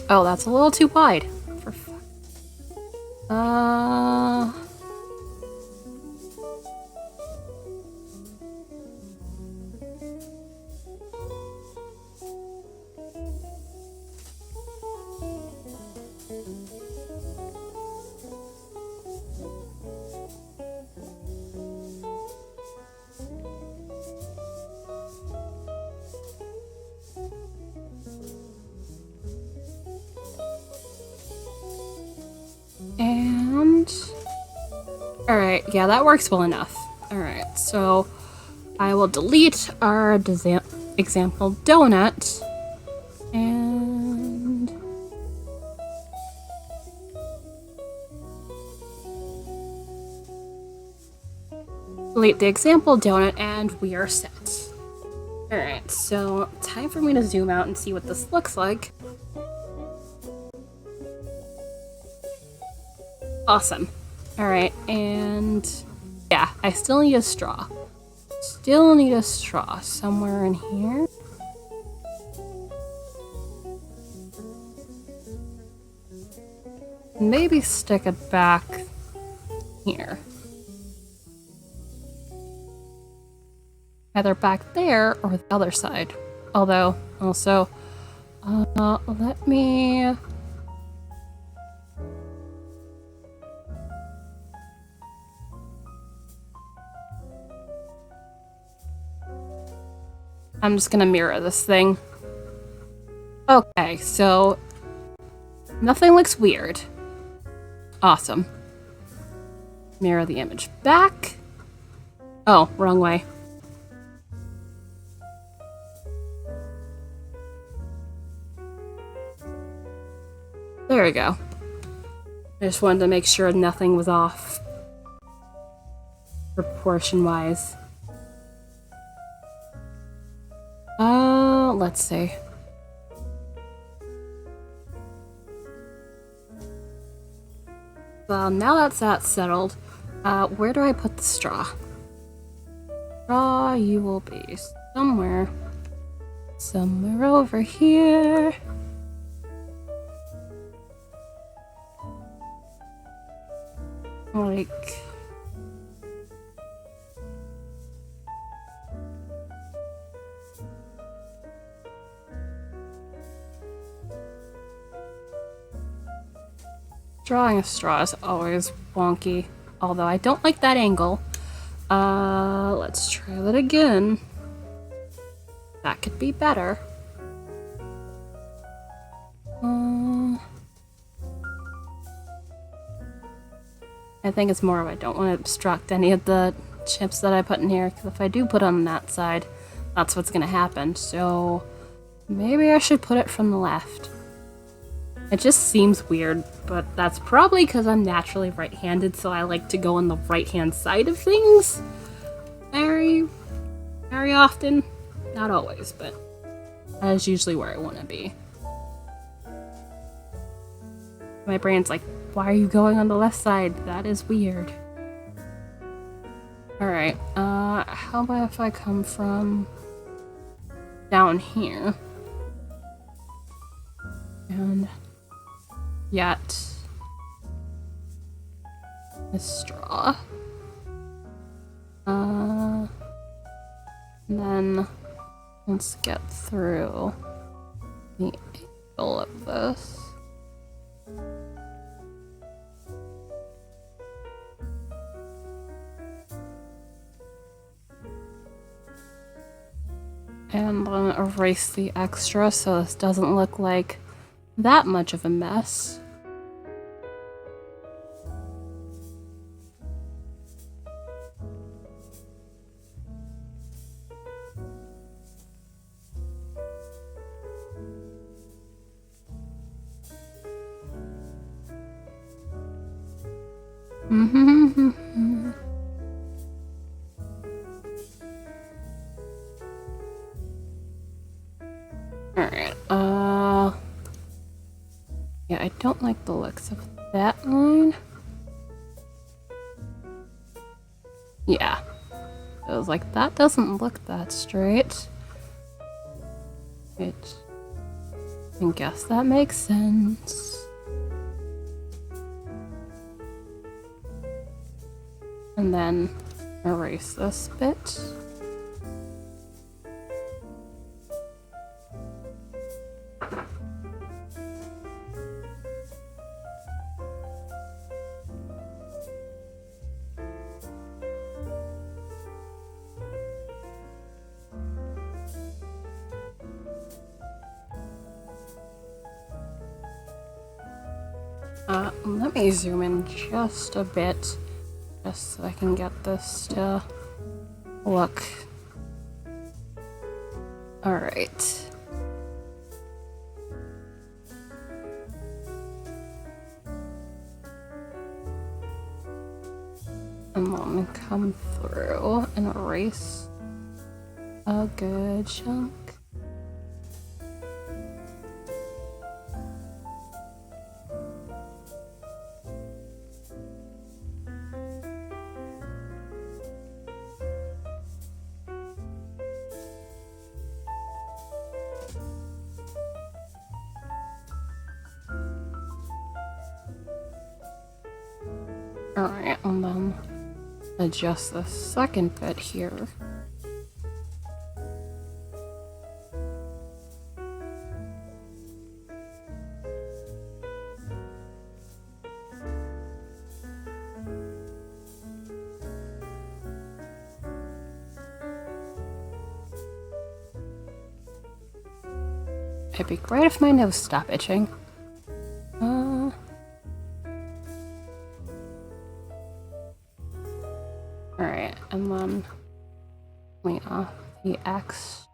Oh, that's a little too wide. Alright, yeah, that works well enough. Alright, so I will delete our example donut and delete the example donut and we are set. Alright, so time for me to zoom out and see what this looks like. Awesome. Alright, and yeah, I still need a straw. Still need a straw somewhere in here. Maybe stick it back here. Either back there or the other side. Although, also, let me... I'm just gonna mirror this thing. Okay, so nothing looks weird. Awesome. Mirror the image back. Oh, wrong way. There we go. I just wanted to make sure nothing was off proportion-wise. Let's see. Well, now that's settled, where do I put the straw? Straw, you will be somewhere over here. Like... Drawing a straw is always wonky, although I don't like that angle. Let's try that again. That could be better. I think it's more of I don't want to obstruct any of the chips that I put in here, because if I do put on that side, that's what's gonna happen. So maybe I should put it from the left. It just seems weird, but that's probably because I'm naturally right-handed, so I like to go on the right-hand side of things. Very often. Not always, but that is usually where I want to be. My brain's like, why are you going on the left side? That is weird. Alright, how about if I come from down here? And yet a straw. And then let's get through the angle of this. And I'm gonna erase the extra so this doesn't look like that much of a mess. Alright, yeah, I don't like the looks of that line. Yeah. I was like, that doesn't look that straight. I guess that makes sense. And then erase this bit. Let me zoom in just a bit just so I can get this to look. Alright. And then come through and erase a good chunk. Alright, and then adjust the second bit here. It'd be great if my nose stopped itching. Alright, and then clean off the extra.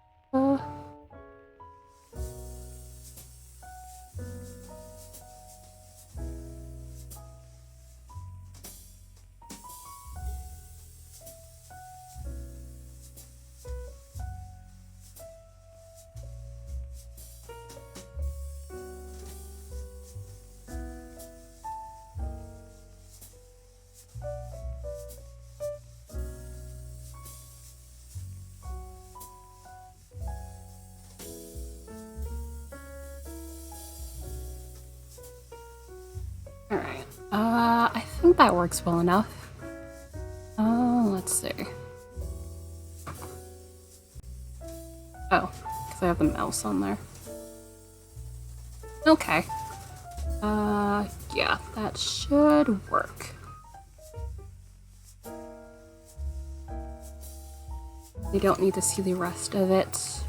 Alright, I think that works well enough. Let's see. Oh, because I have the mouse on there. Okay. Yeah, that should work. You don't need to see the rest of it.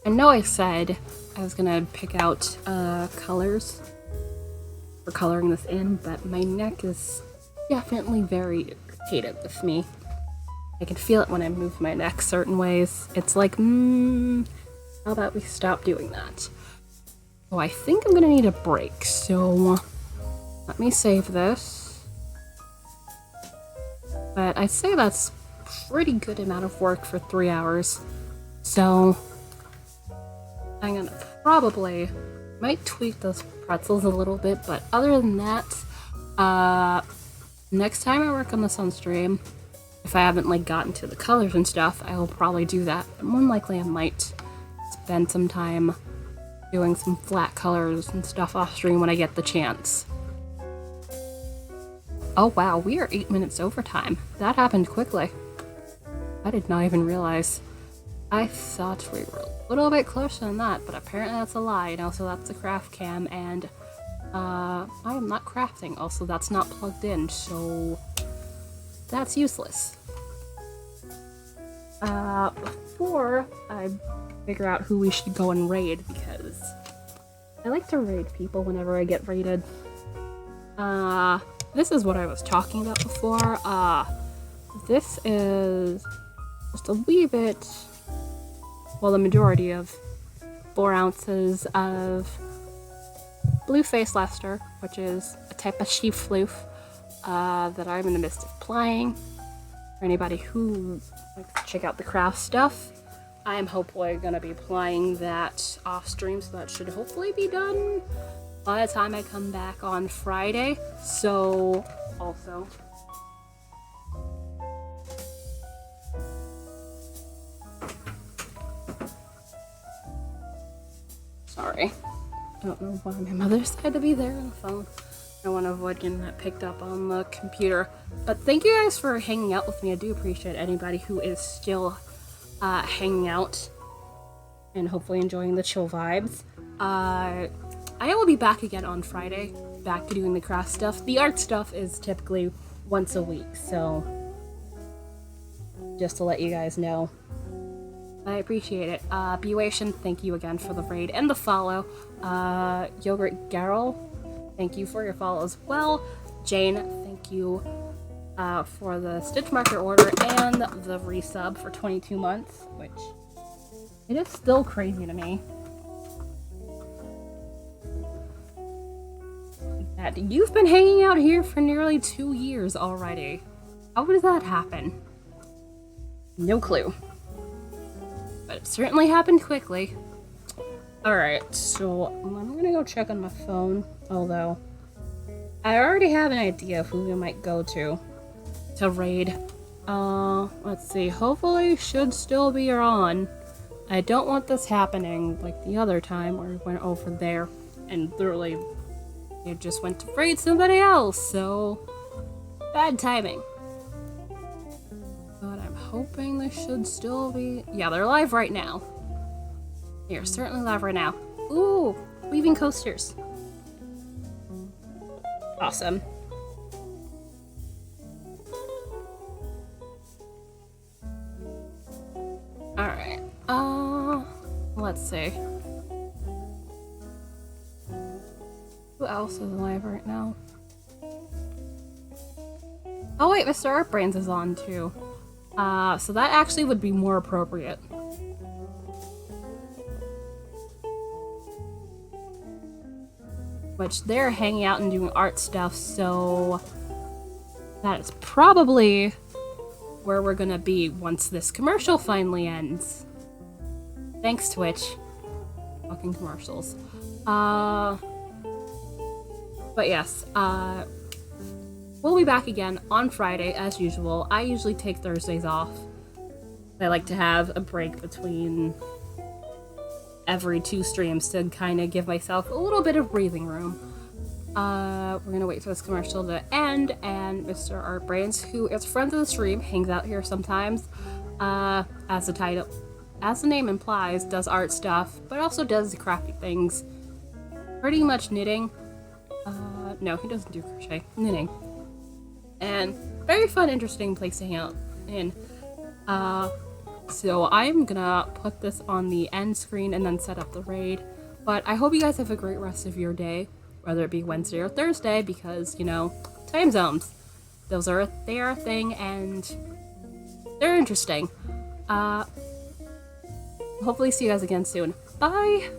I know I said I was gonna pick out colors for coloring this in, but my neck is definitely very irritated with me. I can feel it when I move my neck certain ways. It's like, how about we stop doing that? Oh, I think I'm gonna need a break, so let me save this. But I'd say that's a pretty good amount of work for 3 hours. So I'm gonna probably might tweak those pretzels a little bit, but other than that, next time I work on this on stream, if I haven't like gotten to the colors and stuff, I will probably do that. But more than likely I might spend some time doing some flat colors and stuff off stream when I get the chance. Oh wow, we are 8 minutes over time. That happened quickly. I did not even realize. I thought we were a little bit closer than that, but apparently that's a lie. And also that's a craft cam, and I am not crafting. Also, that's not plugged in, so that's useless. Before I figure out who we should go and raid, because I like to raid people whenever I get raided. This is what I was talking about before. This is just a wee bit, well, the majority of 4 ounces of blue face Lester, which is a type of sheep floof that I'm in the midst of playing. For anybody who likes to check out the craft stuff, I'm hopefully going to be playing that off stream, so that should hopefully be done by the time I come back on Friday. So, also, sorry. I don't know why my mother decided to be there on the phone. I want to avoid getting that picked up on the computer. But thank you guys for hanging out with me. I do appreciate anybody who is still hanging out and hopefully enjoying the chill vibes. I will be back again on Friday, back to doing the craft stuff. The art stuff is typically once a week, so just to let you guys know. I appreciate it. Buation, thank you again for the raid and the follow. Yogurt Garrel, thank you for your follow as well. Jane, thank thank you for the Stitch Marker order and the resub for 22 months, which it is still crazy to me. That you've been hanging out here for nearly 2 years already. How did that happen? No clue. But it certainly happened quickly. Alright, so I'm gonna go check on my phone, although I already have an idea of who we might go to raid. Let's see, hopefully should still be on. I don't want this happening like the other time where we went over there and literally it just went to raid somebody else, so bad timing. But I'm hoping they should still be... Yeah, they're live right now. They're certainly live right now. Ooh, weaving coasters. Awesome. Alright, let's see. Who else is live right now? Oh wait, Mr. Artbrains is on too. So that actually would be more appropriate. Which they're hanging out and doing art stuff, so that is probably where we're gonna be once this commercial finally ends. Thanks, Twitch. Fucking commercials. But yes, we'll be back again on Friday as usual. I usually take Thursdays off. I like to have a break between every 2 streams to kind of give myself a little bit of breathing room. We're gonna wait for this commercial to end, and Mr. Artbrains, who is a friend of the stream, hangs out here sometimes, as the name implies, does art stuff, but also does crafty things. Pretty much knitting. No, he doesn't do crochet. Knitting. And very fun, interesting place to hang out in. So I'm gonna put this on the end screen and then set up the raid. But I hope you guys have a great rest of your day, whether it be Wednesday or Thursday, because, you know, time zones. They are a thing, and they're interesting. Hopefully see you guys again soon. Bye!